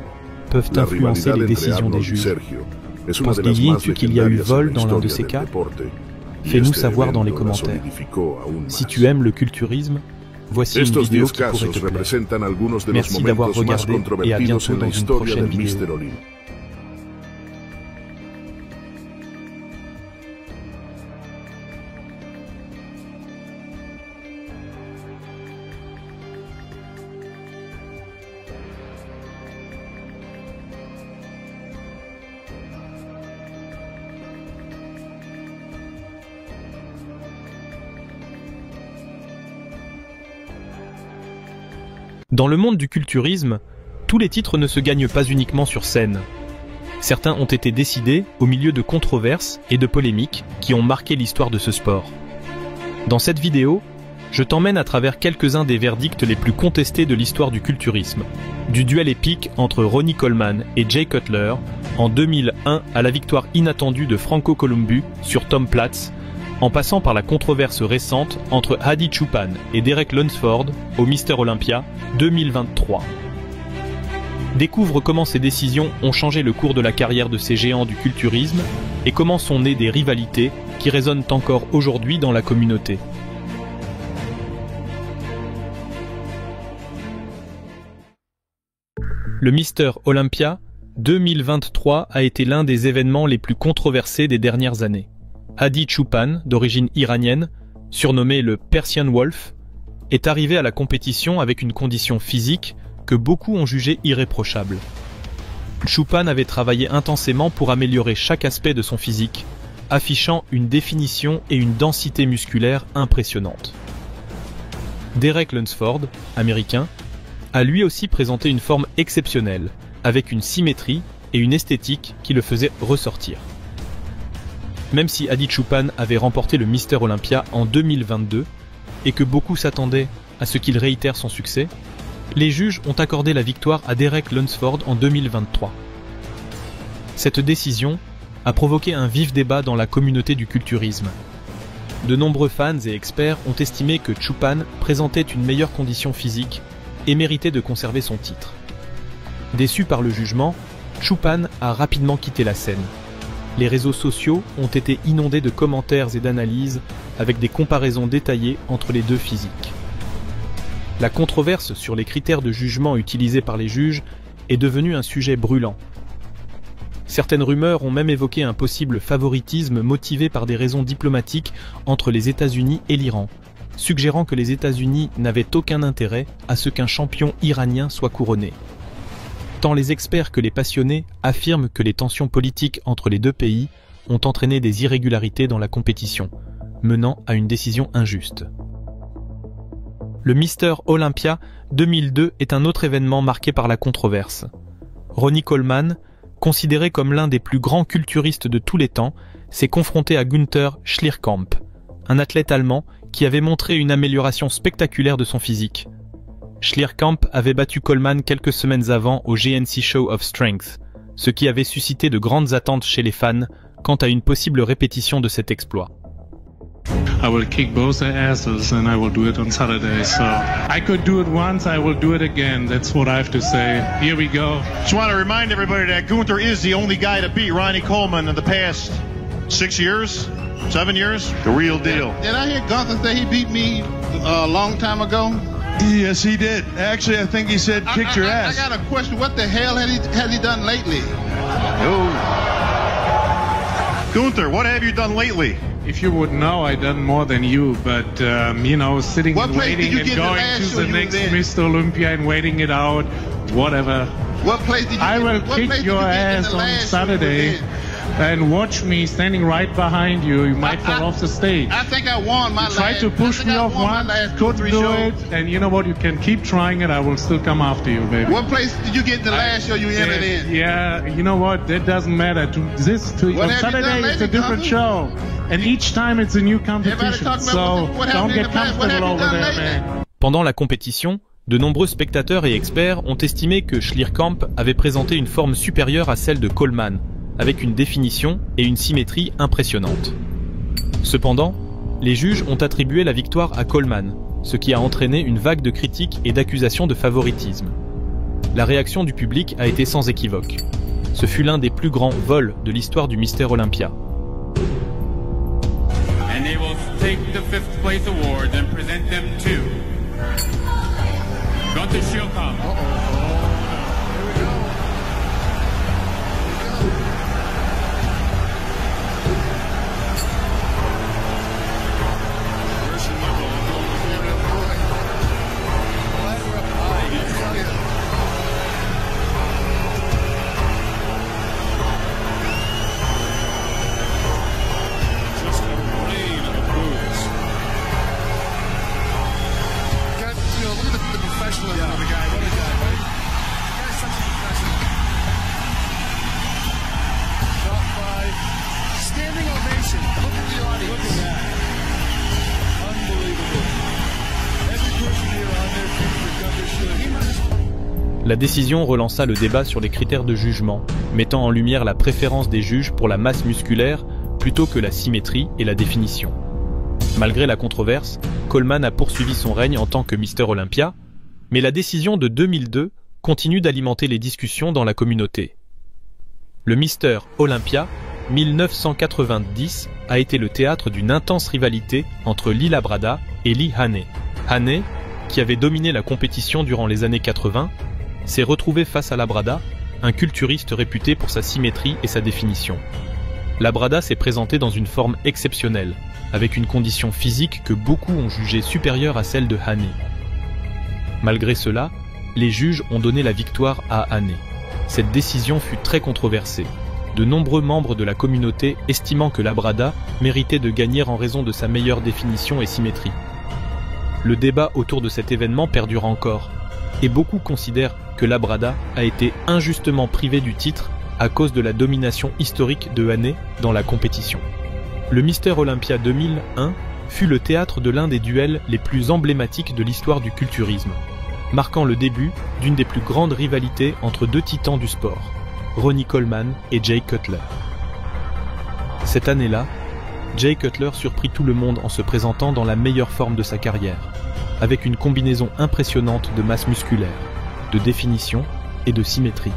peuvent influencer les décisions des juges. Penses-tu qu'il y a eu vol dans l'un de ces cas? Fais-nous savoir dans les commentaires. Si tu aimes le culturisme, voici une vidéo qui pourrait te plaire. Merci d'avoir regardé et à bientôt dans une prochaine vidéo. Dans le monde du culturisme, tous les titres ne se gagnent pas uniquement sur scène. Certains ont été décidés au milieu de controverses et de polémiques qui ont marqué l'histoire de ce sport. Dans cette vidéo, je t'emmène à travers quelques-uns des verdicts les plus contestés de l'histoire du culturisme, du duel épique entre Ronnie Coleman et Jay Cutler en 2001 à la victoire inattendue de Franco Columbu sur Tom Platz, en passant par la controverse récente entre Hadi Choopan et Derek Lunsford au Mister Olympia 2023. découvre comment ces décisions ont changé le cours de la carrière de ces géants du culturisme et comment sont nées des rivalités qui résonnent encore aujourd'hui dans la communauté. Le Mister Olympia 2023 a été l'un des événements les plus controversés des dernières années. Hadi Choopan, d'origine iranienne, surnommé le Persian Wolf, est arrivé à la compétition avec une condition physique que beaucoup ont jugée irréprochable. Choopan avait travaillé intensément pour améliorer chaque aspect de son physique, affichant une définition et une densité musculaire impressionnantes. Derek Lunsford, américain, a lui aussi présenté une forme exceptionnelle, avec une symétrie et une esthétique qui le faisaient ressortir. Même si Hadi Choopan avait remporté le Mister Olympia en 2022 et que beaucoup s'attendaient à ce qu'il réitère son succès, les juges ont accordé la victoire à Derek Lunsford en 2023. Cette décision a provoqué un vif débat dans la communauté du culturisme. De nombreux fans et experts ont estimé que Choopan présentait une meilleure condition physique et méritait de conserver son titre. Déçu par le jugement, Choopan a rapidement quitté la scène. Les réseaux sociaux ont été inondés de commentaires et d'analyses avec des comparaisons détaillées entre les deux physiques. La controverse sur les critères de jugement utilisés par les juges est devenue un sujet brûlant. Certaines rumeurs ont même évoqué un possible favoritisme motivé par des raisons diplomatiques entre les États-Unis et l'Iran, suggérant que les États-Unis n'avaient aucun intérêt à ce qu'un champion iranien soit couronné. Tant les experts que les passionnés affirment que les tensions politiques entre les deux pays ont entraîné des irrégularités dans la compétition, menant à une décision injuste. Le Mister Olympia 2002 est un autre événement marqué par la controverse. Ronnie Coleman, considéré comme l'un des plus grands culturistes de tous les temps, s'est confronté à Günther Schlierkamp, un athlète allemand qui avait montré une amélioration spectaculaire de son physique. Schlierkamp avait battu Coleman quelques semaines avant au GNC Show of Strength, ce qui avait suscité de grandes attentes chez les fans quant à une possible répétition de cet exploit. I will kick both their asses and I will do it on Saturday. So I could do it once, I will do it again. That's what I have to say. Here we go. Just want to remind everybody that Gunther is the only guy to beat Ronnie Coleman in the past 6 years, 7 years. The real deal. Did I hear Gunther say he beat me a long time ago? Yes, he did. Actually, I think he said kicked your ass. I got a question. What the hell has he done lately? Oh. Gunther, what have you done lately? If you would know, I've done more than you, but you know, sitting and waiting and going to the next Mr. Olympia and waiting it out, whatever. What place did you I will kick your ass on Saturday and watch me standing right behind you. You might fall off the stage. I think I won my last. Tried to push me off once, couldn't do it, and you know what? You can keep trying it. I will still come after you, baby. What place did you get the last show you entered in? Yeah, you know what? That doesn't matter. On Saturday it's a different show, and each time it's a new competition. So don't get comfortable over there, man. Pendant la compétition, de nombreux spectateurs et experts ont estimé que Schlierkamp avait présenté une forme supérieure à celle de Coleman, avec une définition et une symétrie impressionnantes. Cependant, les juges ont attribué la victoire à Coleman, ce qui a entraîné une vague de critiques et d'accusations de favoritisme. La réaction du public a été sans équivoque. Ce fut l'un des plus grands vols de l'histoire du Mister Olympia. And they will take the 5th place award and present them to Gunther Schlierkamp. La décision relança le débat sur les critères de jugement, mettant en lumière la préférence des juges pour la masse musculaire plutôt que la symétrie et la définition. Malgré la controverse, Coleman a poursuivi son règne en tant que Mister Olympia, mais la décision de 2002 continue d'alimenter les discussions dans la communauté. Le Mr. Olympia 1990 a été le théâtre d'une intense rivalité entre Lee Labrada et Lee Haney. Haney, qui avait dominé la compétition durant les années 80, s'est retrouvé face à Labrada, un culturiste réputé pour sa symétrie et sa définition. Labrada s'est présenté dans une forme exceptionnelle, avec une condition physique que beaucoup ont jugée supérieure à celle de Haney. Malgré cela, les juges ont donné la victoire à Haney. Cette décision fut très controversée, de nombreux membres de la communauté estimant que Labrada méritait de gagner en raison de sa meilleure définition et symétrie. Le débat autour de cet événement perdure encore, et beaucoup considèrent que Labrada a été injustement privé du titre à cause de la domination historique de Haney dans la compétition. Le Mr. Olympia 2001 fut le théâtre de l'un des duels les plus emblématiques de l'histoire du culturisme, marquant le début d'une des plus grandes rivalités entre deux titans du sport, Ronnie Coleman et Jay Cutler. Cette année-là, Jay Cutler surprit tout le monde en se présentant dans la meilleure forme de sa carrière, avec une combinaison impressionnante de masse musculaire, de définition et de symétrie.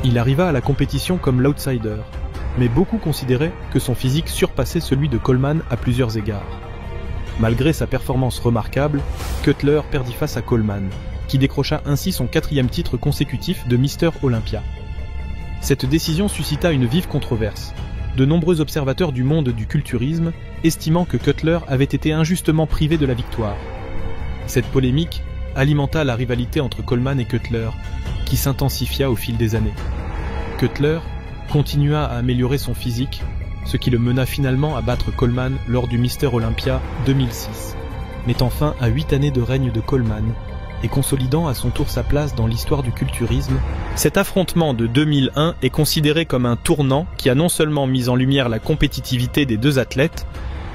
Il arriva à la compétition comme l'outsider, mais beaucoup considéraient que son physique surpassait celui de Coleman à plusieurs égards. Malgré sa performance remarquable, Cutler perdit face à Coleman, qui décrocha ainsi son 4e titre consécutif de Mr. Olympia. Cette décision suscita une vive controverse, de nombreux observateurs du monde du culturisme estimant que Cutler avait été injustement privé de la victoire. Cette polémique alimenta la rivalité entre Coleman et Cutler, qui s'intensifia au fil des années. Cutler continua à améliorer son physique, ce qui le mena finalement à battre Coleman lors du Mr. Olympia 2006, mettant fin à 8 années de règne de Coleman et consolidant à son tour sa place dans l'histoire du culturisme. Cet affrontement de 2001 est considéré comme un tournant qui a non seulement mis en lumière la compétitivité des deux athlètes,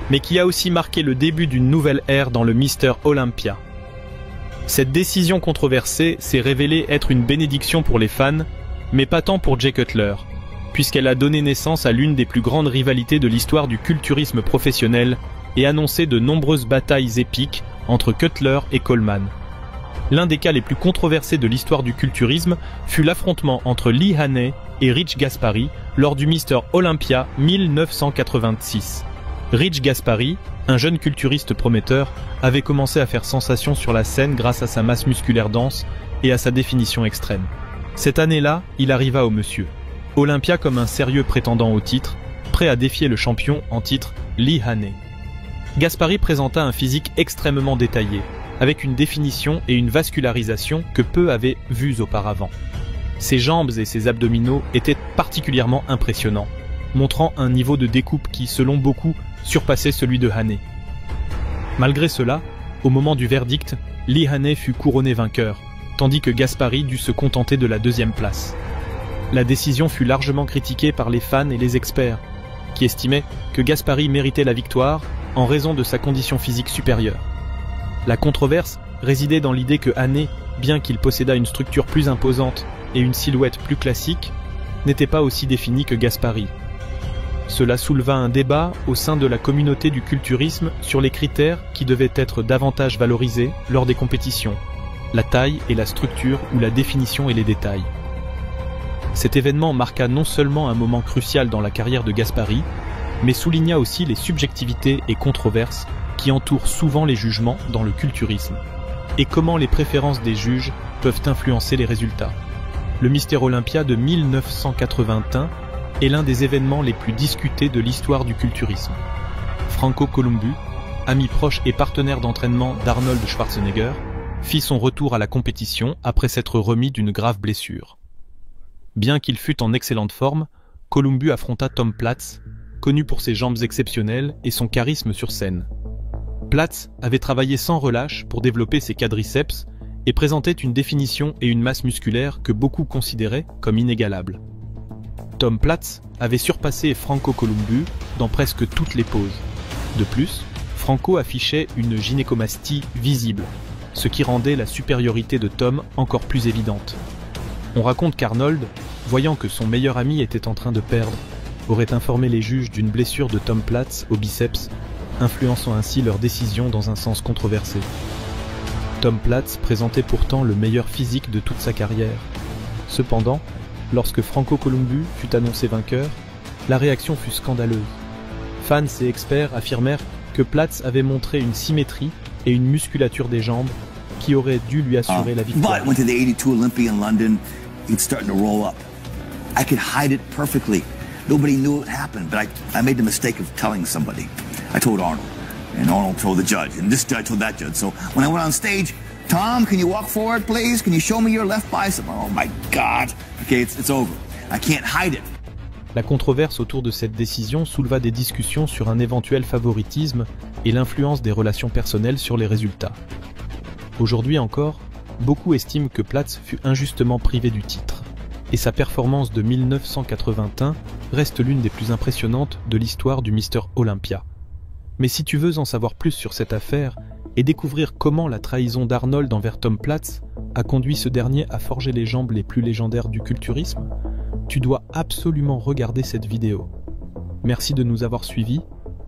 mais qui a aussi marqué le début d'une nouvelle ère dans le Mr. Olympia. Cette décision controversée s'est révélée être une bénédiction pour les fans, mais pas tant pour Jay Cutler, puisqu'elle a donné naissance à l'une des plus grandes rivalités de l'histoire du culturisme professionnel et annoncé de nombreuses batailles épiques entre Cutler et Coleman. L'un des cas les plus controversés de l'histoire du culturisme fut l'affrontement entre Lee Haney et Rich Gaspari lors du Mr. Olympia 1986. Rich Gaspari, un jeune culturiste prometteur, avait commencé à faire sensation sur la scène grâce à sa masse musculaire dense et à sa définition extrême. Cette année-là, il arriva au monsieur Olympia comme un sérieux prétendant au titre, prêt à défier le champion en titre Lee Haney. Gaspari présenta un physique extrêmement détaillé, avec une définition et une vascularisation que peu avaient vues auparavant. Ses jambes et ses abdominaux étaient particulièrement impressionnants, montrant un niveau de découpe qui, selon beaucoup, surpassait celui de Haney. Malgré cela, au moment du verdict, Lee Haney fut couronné vainqueur, tandis que Gaspari dut se contenter de la 2e place. La décision fut largement critiquée par les fans et les experts, qui estimaient que Gaspari méritait la victoire en raison de sa condition physique supérieure. La controverse résidait dans l'idée que Haney, bien qu'il possédât une structure plus imposante et une silhouette plus classique, n'était pas aussi défini que Gaspari. Cela souleva un débat au sein de la communauté du culturisme sur les critères qui devaient être davantage valorisés lors des compétitions, la taille et la structure ou la définition et les détails. Cet événement marqua non seulement un moment crucial dans la carrière de Gaspari, mais souligna aussi les subjectivités et controverses qui entourent souvent les jugements dans le culturisme, et comment les préférences des juges peuvent influencer les résultats. Le Mr. Olympia de 1981 est l'un des événements les plus discutés de l'histoire du culturisme. Franco Columbu, ami proche et partenaire d'entraînement d'Arnold Schwarzenegger, fit son retour à la compétition après s'être remis d'une grave blessure. Bien qu'il fût en excellente forme, Columbu affronta Tom Platz, connu pour ses jambes exceptionnelles et son charisme sur scène. Platz avait travaillé sans relâche pour développer ses quadriceps et présentait une définition et une masse musculaire que beaucoup considéraient comme inégalables. Tom Platz avait surpassé Franco Columbu dans presque toutes les poses. De plus, Franco affichait une gynécomastie visible, ce qui rendait la supériorité de Tom encore plus évidente. On raconte qu'Arnold, voyant que son meilleur ami était en train de perdre, aurait informé les juges d'une blessure de Tom Platz au biceps, influençant ainsi leur décision dans un sens controversé. Tom Platz présentait pourtant le meilleur physique de toute sa carrière. Cependant, lorsque Franco Columbu fut annoncé vainqueur, la réaction fut scandaleuse. Fans et experts affirmèrent que Platz avait montré une symétrie et une musculature des jambes qui auraient dû lui assurer la victoire. But went to the 82 Olympia in London, he'd starting to roll up. I could hide it perfectly. Nobody knew it happened, but I made the mistake of telling somebody. I told Arnold, and Arnold told the judge, and this judge told that judge. So when I went on stage, Tom, can you walk forward, please? Can you show me your left bicep? Oh my God. Okay, it's over. I can't hide it. La controverse autour de cette décision souleva des discussions sur un éventuel favoritisme et l'influence des relations personnelles sur les résultats. Aujourd'hui encore, beaucoup estiment que Platz fut injustement privé du titre, et sa performance de 1981 reste l'une des plus impressionnantes de l'histoire du Mr Olympia. Mais si tu veux en savoir plus sur cette affaire et découvrir comment la trahison d'Arnold envers Tom Platz a conduit ce dernier à forger les jambes les plus légendaires du culturisme, tu dois absolument regarder cette vidéo. Merci de nous avoir suivis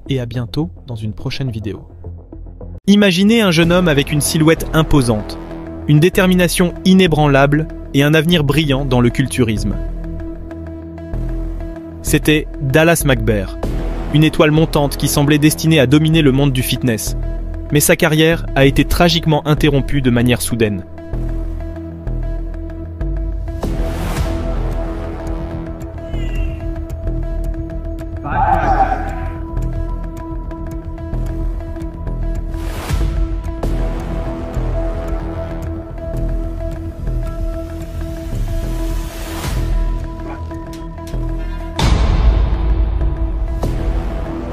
et à bientôt dans une prochaine vidéo. Imaginez un jeune homme avec une silhouette imposante, une détermination inébranlable et un avenir brillant dans le culturisme. C'était Dallas McBair, une étoile montante qui semblait destinée à dominer le monde du fitness. Mais sa carrière a été tragiquement interrompue de manière soudaine.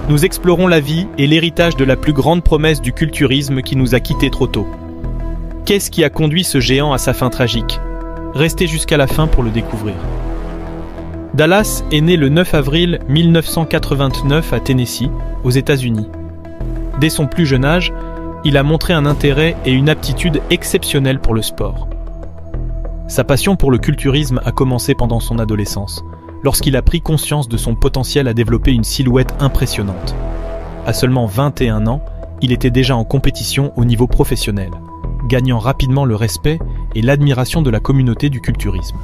Nous explorons la vie et l'héritage de la plus grande promesse du culturisme qui nous a quittés trop tôt. Qu'est-ce qui a conduit ce géant à sa fin tragique? Restez jusqu'à la fin pour le découvrir. Dallas est né le 9 avril 1989 à Tennessee, aux États-Unis. Dès son plus jeune âge, il a montré un intérêt et une aptitude exceptionnels pour le sport. Sa passion pour le culturisme a commencé pendant son adolescence, lorsqu'il a pris conscience de son potentiel à développer une silhouette impressionnante. À seulement 21 ans, il était déjà en compétition au niveau professionnel, gagnant rapidement le respect et l'admiration de la communauté du culturisme.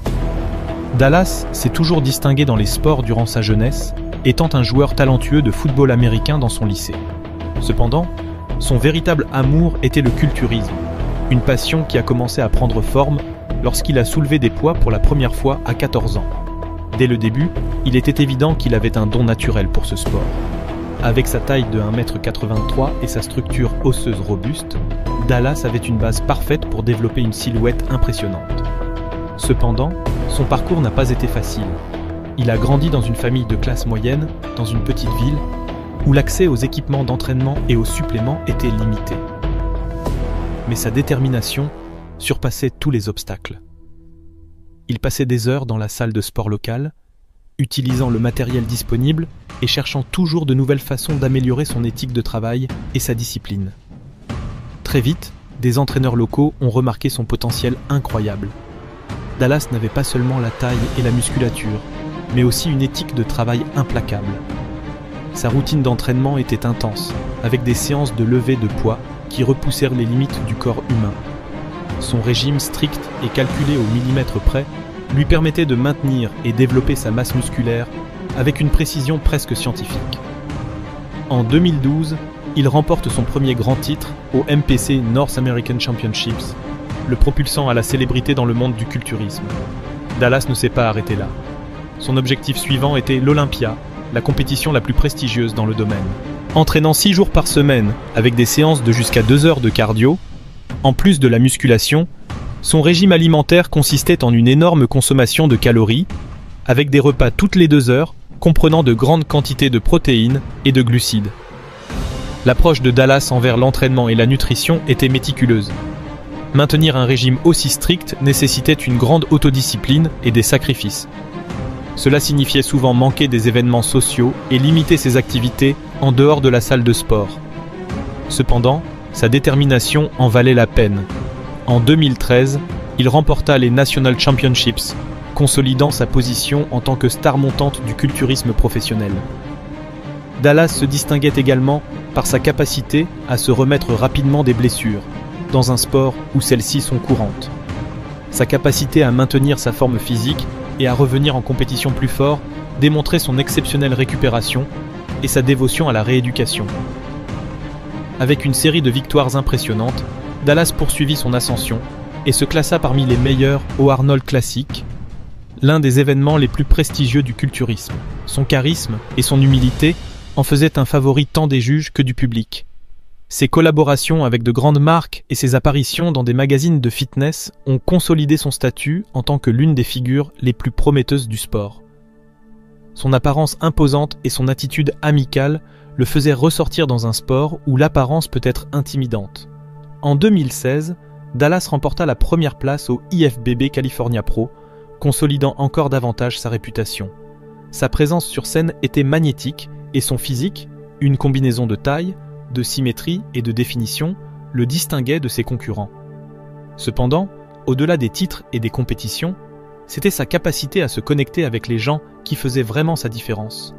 Dallas s'est toujours distingué dans les sports durant sa jeunesse, étant un joueur talentueux de football américain dans son lycée. Cependant, son véritable amour était le culturisme, une passion qui a commencé à prendre forme lorsqu'il a soulevé des poids pour la première fois à 14 ans. Dès le début, il était évident qu'il avait un don naturel pour ce sport. Avec sa taille de 1,83 m et sa structure osseuse robuste, Dallas avait une base parfaite pour développer une silhouette impressionnante. Cependant, son parcours n'a pas été facile. Il a grandi dans une famille de classe moyenne, dans une petite ville, où l'accès aux équipements d'entraînement et aux suppléments était limité. Mais sa détermination surpassait tous les obstacles. Il passait des heures dans la salle de sport locale, utilisant le matériel disponible et cherchant toujours de nouvelles façons d'améliorer son éthique de travail et sa discipline. Très vite, des entraîneurs locaux ont remarqué son potentiel incroyable. Dallas n'avait pas seulement la taille et la musculature, mais aussi une éthique de travail implacable. Sa routine d'entraînement était intense, avec des séances de levée de poids qui repoussèrent les limites du corps humain. Son régime strict et calculé au millimètre près lui permettait de maintenir et développer sa masse musculaire avec une précision presque scientifique. En 2012, il remporte son premier grand titre au MPC North American Championships, le propulsant à la célébrité dans le monde du culturisme. Dallas ne s'est pas arrêté là. Son objectif suivant était l'Olympia, la compétition la plus prestigieuse dans le domaine. Entraînant 6 jours par semaine avec des séances de jusqu'à 2 heures de cardio, en plus de la musculation, son régime alimentaire consistait en une énorme consommation de calories, avec des repas toutes les 2 heures, comprenant de grandes quantités de protéines et de glucides. L'approche de Dallas envers l'entraînement et la nutrition était méticuleuse. Maintenir un régime aussi strict nécessitait une grande autodiscipline et des sacrifices. Cela signifiait souvent manquer des événements sociaux et limiter ses activités en dehors de la salle de sport. Cependant, sa détermination en valait la peine. En 2013, il remporta les National Championships, consolidant sa position en tant que star montante du culturisme professionnel. Dallas se distinguait également par sa capacité à se remettre rapidement des blessures, dans un sport où celles-ci sont courantes. Sa capacité à maintenir sa forme physique et à revenir en compétition plus fort démontrait son exceptionnelle récupération et sa dévotion à la rééducation. Avec une série de victoires impressionnantes, Dallas poursuivit son ascension et se classa parmi les meilleurs au Arnold Classic, l'un des événements les plus prestigieux du culturisme. Son charisme et son humilité en faisaient un favori tant des juges que du public. Ses collaborations avec de grandes marques et ses apparitions dans des magazines de fitness ont consolidé son statut en tant que l'une des figures les plus prometteuses du sport. Son apparence imposante et son attitude amicale le faisaient ressortir dans un sport où l'apparence peut être intimidante. En 2016, Dallas remporta la première place au IFBB California Pro, consolidant encore davantage sa réputation. Sa présence sur scène était magnétique et son physique, une combinaison de taille, de symétrie et de définition, le distinguait de ses concurrents. Cependant, au-delà des titres et des compétitions, c'était sa capacité à se connecter avec les gens qui faisait vraiment sa différence.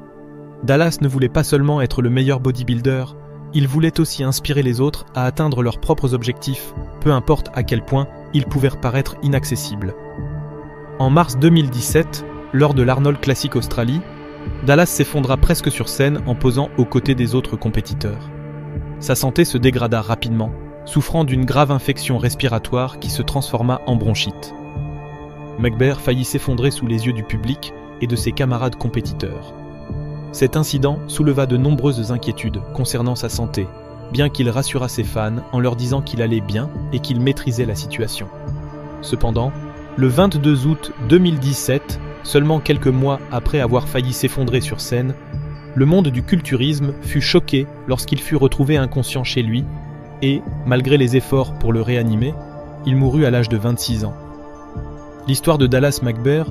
Dallas ne voulait pas seulement être le meilleur bodybuilder, il voulait aussi inspirer les autres à atteindre leurs propres objectifs, peu importe à quel point ils pouvaient paraître inaccessibles. En mars 2017, lors de l'Arnold Classic Australie, Dallas s'effondra presque sur scène en posant aux côtés des autres compétiteurs. Sa santé se dégrada rapidement, souffrant d'une grave infection respiratoire qui se transforma en bronchite. McBair faillit s'effondrer sous les yeux du public et de ses camarades compétiteurs. Cet incident souleva de nombreuses inquiétudes concernant sa santé, bien qu'il rassura ses fans en leur disant qu'il allait bien et qu'il maîtrisait la situation. Cependant, le 22 août 2017, seulement quelques mois après avoir failli s'effondrer sur scène, le monde du culturisme fut choqué lorsqu'il fut retrouvé inconscient chez lui et, malgré les efforts pour le réanimer, il mourut à l'âge de 26 ans. L'histoire de Dallas McBair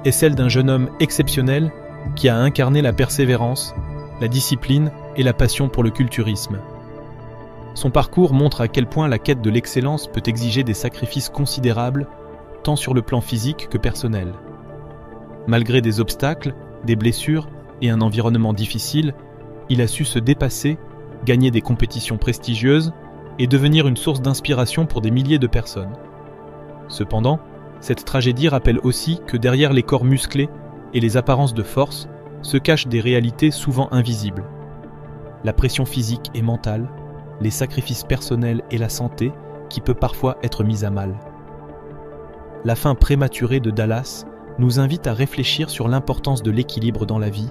est celle d'un jeune homme exceptionnel qui a incarné la persévérance, la discipline et la passion pour le culturisme. Son parcours montre à quel point la quête de l'excellence peut exiger des sacrifices considérables, tant sur le plan physique que personnel. Malgré des obstacles, des blessures et un environnement difficile, il a su se dépasser, gagner des compétitions prestigieuses et devenir une source d'inspiration pour des milliers de personnes. Cependant, cette tragédie rappelle aussi que derrière les corps musclés et les apparences de force se cachent des réalités souvent invisibles. La pression physique et mentale, les sacrifices personnels et la santé qui peut parfois être mise à mal. La fin prématurée de Dallas nous invite à réfléchir sur l'importance de l'équilibre dans la vie.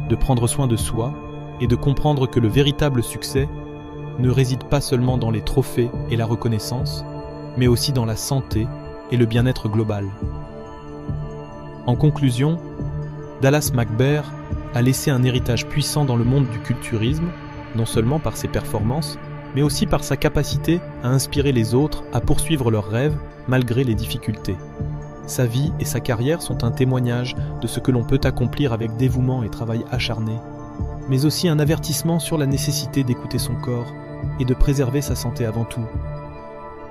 De prendre soin de soi et de comprendre que le véritable succès ne réside pas seulement dans les trophées et la reconnaissance, mais aussi dans la santé et le bien-être global. En conclusion, Dallas McBair a laissé un héritage puissant dans le monde du culturisme, non seulement par ses performances, mais aussi par sa capacité à inspirer les autres à poursuivre leurs rêves malgré les difficultés. Sa vie et sa carrière sont un témoignage de ce que l'on peut accomplir avec dévouement et travail acharné, mais aussi un avertissement sur la nécessité d'écouter son corps et de préserver sa santé avant tout.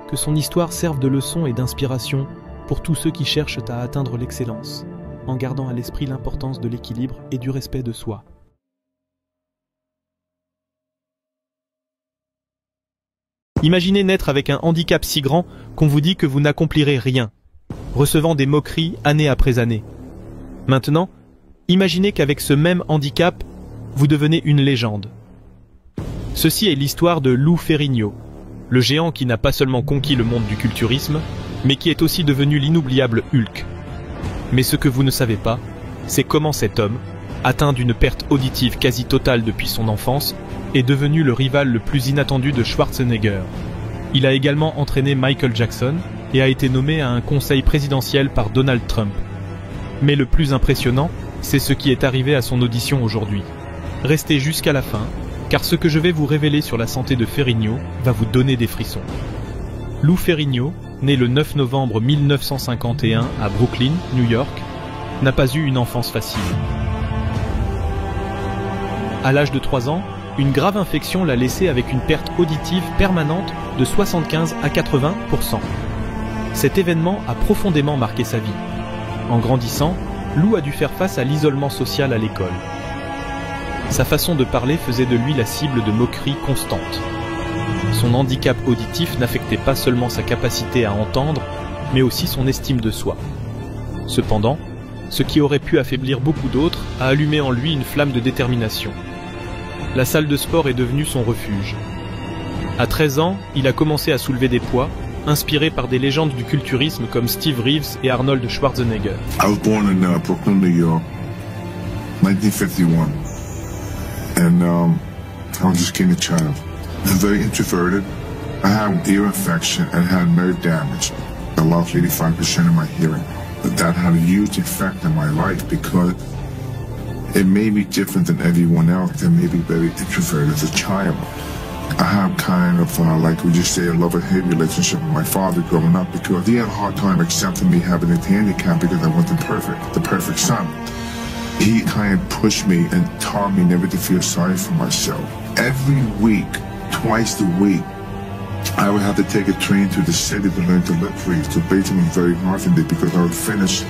Que son histoire serve de leçon et d'inspiration pour tous ceux qui cherchent à atteindre l'excellence, en gardant à l'esprit l'importance de l'équilibre et du respect de soi. Imaginez naître avec un handicap si grand qu'on vous dit que vous n'accomplirez rien, recevant des moqueries année après année. Maintenant, imaginez qu'avec ce même handicap, vous devenez une légende. Ceci est l'histoire de Lou Ferrigno, le géant qui n'a pas seulement conquis le monde du culturisme, mais qui est aussi devenu l'inoubliable Hulk. Mais ce que vous ne savez pas, c'est comment cet homme, atteint d'une perte auditive quasi totale depuis son enfance, est devenu le rival le plus inattendu de Schwarzenegger. Il a également entraîné Michael Jackson et a été nommé à un conseil présidentiel par Donald Trump. Mais le plus impressionnant, c'est ce qui est arrivé à son audition aujourd'hui. Restez jusqu'à la fin, car ce que je vais vous révéler sur la santé de Ferrigno va vous donner des frissons. Lou Ferrigno, né le 9 novembre 1951 à Brooklyn, New York, n'a pas eu une enfance facile. À l'âge de 3 ans, une grave infection l'a laissé avec une perte auditive permanente de 75 à 80%. Cet événement a profondément marqué sa vie. En grandissant, Lou a dû faire face à l'isolement social à l'école. Sa façon de parler faisait de lui la cible de moqueries constantes. Son handicap auditif n'affectait pas seulement sa capacité à entendre, mais aussi son estime de soi. Cependant, ce qui aurait pu affaiblir beaucoup d'autres a allumé en lui une flamme de détermination. La salle de sport est devenue son refuge. À 13 ans, il a commencé à soulever des poids, inspiré par des légendes du culturisme comme Steve Reeves et Arnold Schwarzenegger. I was born in Brooklyn, New York, 1951, and I was just a child. I'm very introverted. I had ear infection and had nerve damage. I lost 85% of my hearing. But that had a huge effect on my life because it made me different than everyone else and made me very introverted as a child. I have kind of, like we just say, a love-and-hate relationship with my father growing up because he had a hard time accepting me having a handicap because I wasn't perfect, the perfect son. He kind of pushed me and taught me never to feel sorry for myself. Every week, twice a week, I would have to take a train to the city to learn to lip read. So basically it was very hard for me because I would finish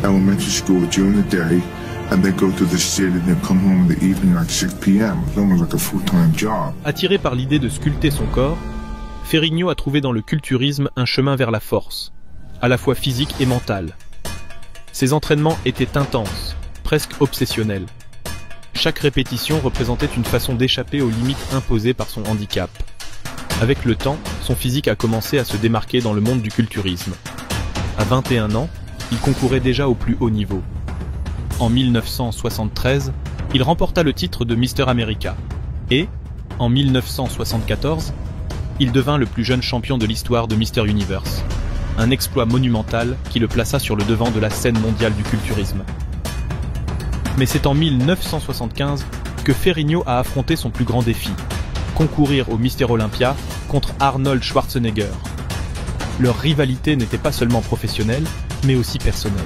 elementary school during the day and then go to the city and then come home in the evening like 6 p.m. It was almost like a full-time job. Attiré par l'idée de sculpter son corps, Ferrigno a trouvé dans le culturisme un chemin vers la force, à la fois physique et mentale. Ses entraînements étaient intenses, presque obsessionnels. Chaque répétition représentait une façon d'échapper aux limites imposées par son handicap. Avec le temps, son physique a commencé à se démarquer dans le monde du culturisme. À 21 ans, il concourait déjà au plus haut niveau. En 1973, il remporta le titre de Mister America. Et, en 1974, il devint le plus jeune champion de l'histoire de Mister Universe. Un exploit monumental qui le plaça sur le devant de la scène mondiale du culturisme. Mais c'est en 1975 que Ferrigno a affronté son plus grand défi, concourir au Mister Olympia contre Arnold Schwarzenegger. Leur rivalité n'était pas seulement professionnelle, mais aussi personnelle.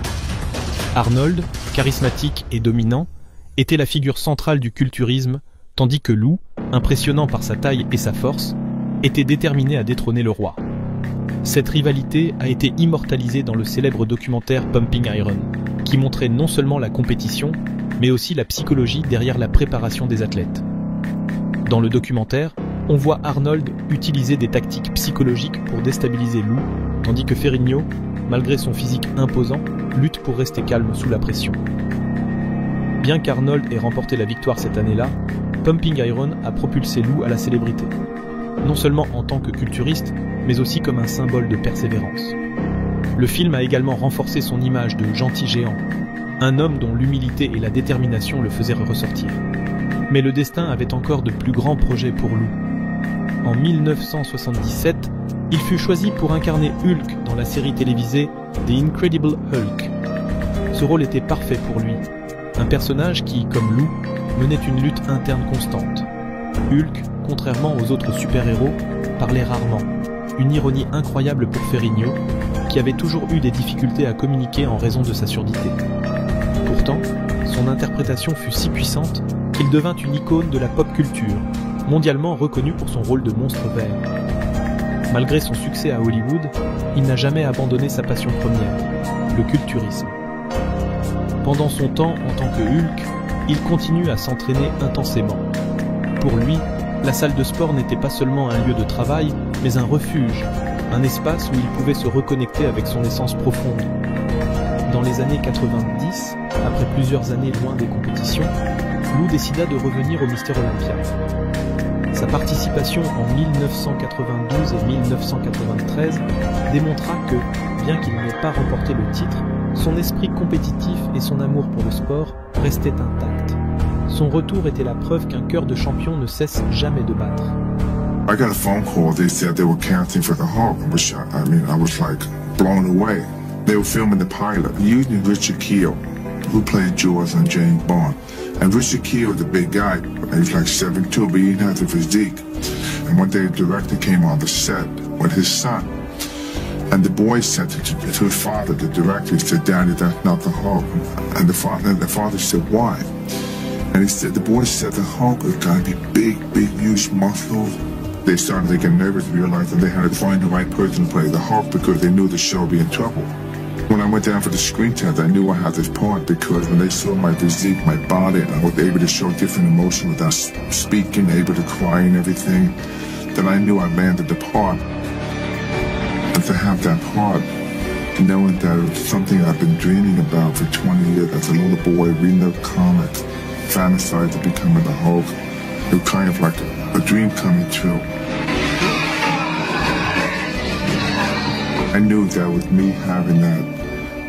Arnold, charismatique et dominant, était la figure centrale du culturisme, tandis que Lou, impressionnant par sa taille et sa force, était déterminé à détrôner le roi. Cette rivalité a été immortalisée dans le célèbre documentaire Pumping Iron, qui montrait non seulement la compétition, mais aussi la psychologie derrière la préparation des athlètes. Dans le documentaire, on voit Arnold utiliser des tactiques psychologiques pour déstabiliser Lou, tandis que Ferrigno, malgré son physique imposant, lutte pour rester calme sous la pression. Bien qu'Arnold ait remporté la victoire cette année-là, Pumping Iron a propulsé Lou à la célébrité. Non seulement en tant que culturiste, mais aussi comme un symbole de persévérance. Le film a également renforcé son image de gentil géant, un homme dont l'humilité et la détermination le faisaient ressortir. Mais le destin avait encore de plus grands projets pour Lou. En 1977, il fut choisi pour incarner Hulk dans la série télévisée The Incredible Hulk. Ce rôle était parfait pour lui, un personnage qui, comme Lou, menait une lutte interne constante. Hulk, contrairement aux autres super-héros, parlait rarement, une ironie incroyable pour Ferrigno, qui avait toujours eu des difficultés à communiquer en raison de sa surdité. Pourtant, son interprétation fut si puissante qu'il devint une icône de la pop culture, mondialement reconnu pour son rôle de monstre vert. Malgré son succès à Hollywood, il n'a jamais abandonné sa passion première, le culturisme. Pendant son temps en tant que Hulk, il continue à s'entraîner intensément. Pour lui, la salle de sport n'était pas seulement un lieu de travail, mais un refuge, un espace où il pouvait se reconnecter avec son essence profonde. Dans les années 90, après plusieurs années loin des compétitions, Lou décida de revenir au Mister Olympia. Sa participation en 1992 et 1993 démontra que, bien qu'il n'ait pas remporté le titre, son esprit compétitif et son amour pour le sport restaient intacts. Son retour était la preuve qu'un cœur de champion ne cesse jamais de battre. I got a phone call. They said they were casting for the Hulk, which I was like blown away. They were filming the pilot using Richard Kiel, who played Jaws on James Bond. And Richard Kiel was a big guy. He was like 7'2", but he didn't have the physique. And one day the director came on the set with his son. And the boy said to his father, the director, he said, "Daddy, that's not the Hulk." And the father said, "Why?" And the boy said, "The Hulk has got to be big, huge muscles." They started to get nervous, realizing they had to find the right person to play the Hulk because they knew the show would be in trouble. When I went down for the screen test, I knew I had this part because when they saw my physique, my body, and I was able to show different emotions without speaking, able to cry and everything, then I knew I landed the part. And to have that part, knowing that it was something I've been dreaming about for 20 years as a little boy, reading the comics, fantasized of becoming the Hulk, it was kind of like a dream coming true. I knew that with me having that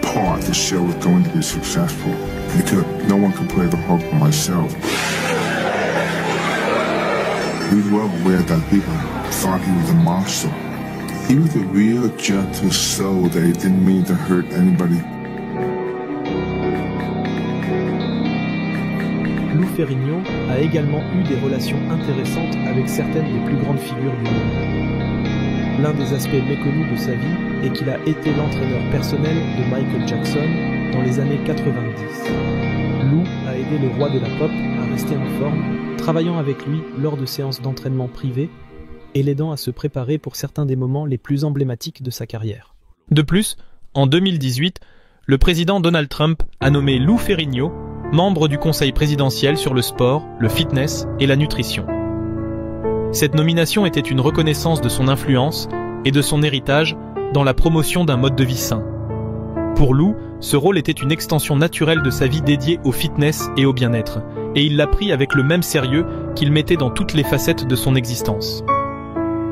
part, the show was going to be successful because no one could play the Hulk for myself. We were well aware that people thought he was a monster. He was a real gentle soul that he didn't mean to hurt anybody. Lou Ferrigno a également eu des relations intéressantes avec certaines des plus grandes figures du monde. L'un des aspects méconnus de sa vie est qu'il a été l'entraîneur personnel de Michael Jackson dans les années 90. Lou a aidé le roi de la pop à rester en forme, travaillant avec lui lors de séances d'entraînement privées et l'aidant à se préparer pour certains des moments les plus emblématiques de sa carrière. De plus, en 2018, le président Donald Trump a nommé Lou Ferrigno membre du conseil présidentiel sur le sport, le fitness et la nutrition. Cette nomination était une reconnaissance de son influence et de son héritage dans la promotion d'un mode de vie sain. Pour Lou, ce rôle était une extension naturelle de sa vie dédiée au fitness et au bien-être, et il l'a pris avec le même sérieux qu'il mettait dans toutes les facettes de son existence.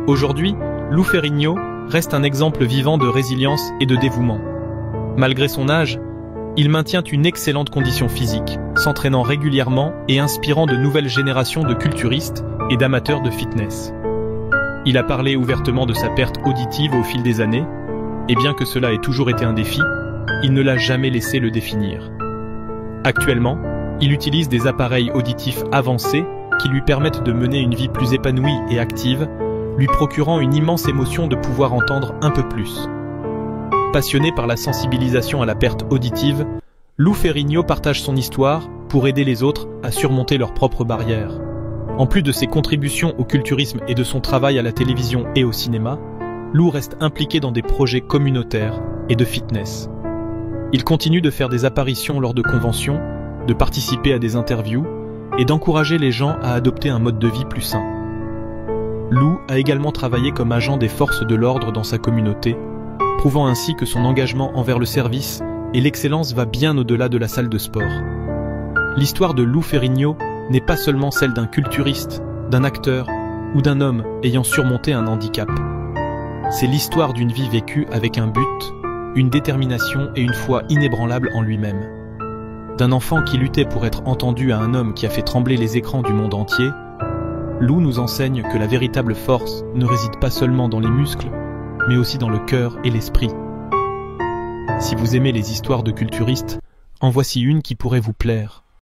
Aujourd'hui, Lou Ferrigno reste un exemple vivant de résilience et de dévouement. Malgré son âge, il maintient une excellente condition physique, s'entraînant régulièrement et inspirant de nouvelles générations de culturistes et d'amateurs de fitness. Il a parlé ouvertement de sa perte auditive au fil des années, et bien que cela ait toujours été un défi, il ne l'a jamais laissé le définir. Actuellement, il utilise des appareils auditifs avancés qui lui permettent de mener une vie plus épanouie et active, lui procurant une immense émotion de pouvoir entendre un peu plus. Passionné par la sensibilisation à la perte auditive, Lou Ferrigno partage son histoire pour aider les autres à surmonter leurs propres barrières. En plus de ses contributions au culturisme et de son travail à la télévision et au cinéma, Lou reste impliqué dans des projets communautaires et de fitness. Il continue de faire des apparitions lors de conventions, de participer à des interviews et d'encourager les gens à adopter un mode de vie plus sain. Lou a également travaillé comme agent des forces de l'ordre dans sa communauté, prouvant ainsi que son engagement envers le service et l'excellence va bien au-delà de la salle de sport. L'histoire de Lou Ferrigno n'est pas seulement celle d'un culturiste, d'un acteur ou d'un homme ayant surmonté un handicap. C'est l'histoire d'une vie vécue avec un but, une détermination et une foi inébranlable en lui-même. D'un enfant qui luttait pour être entendu à un homme qui a fait trembler les écrans du monde entier, Lou nous enseigne que la véritable force ne réside pas seulement dans les muscles, mais aussi dans le cœur et l'esprit. Si vous aimez les histoires de culturistes, en voici une qui pourrait vous plaire.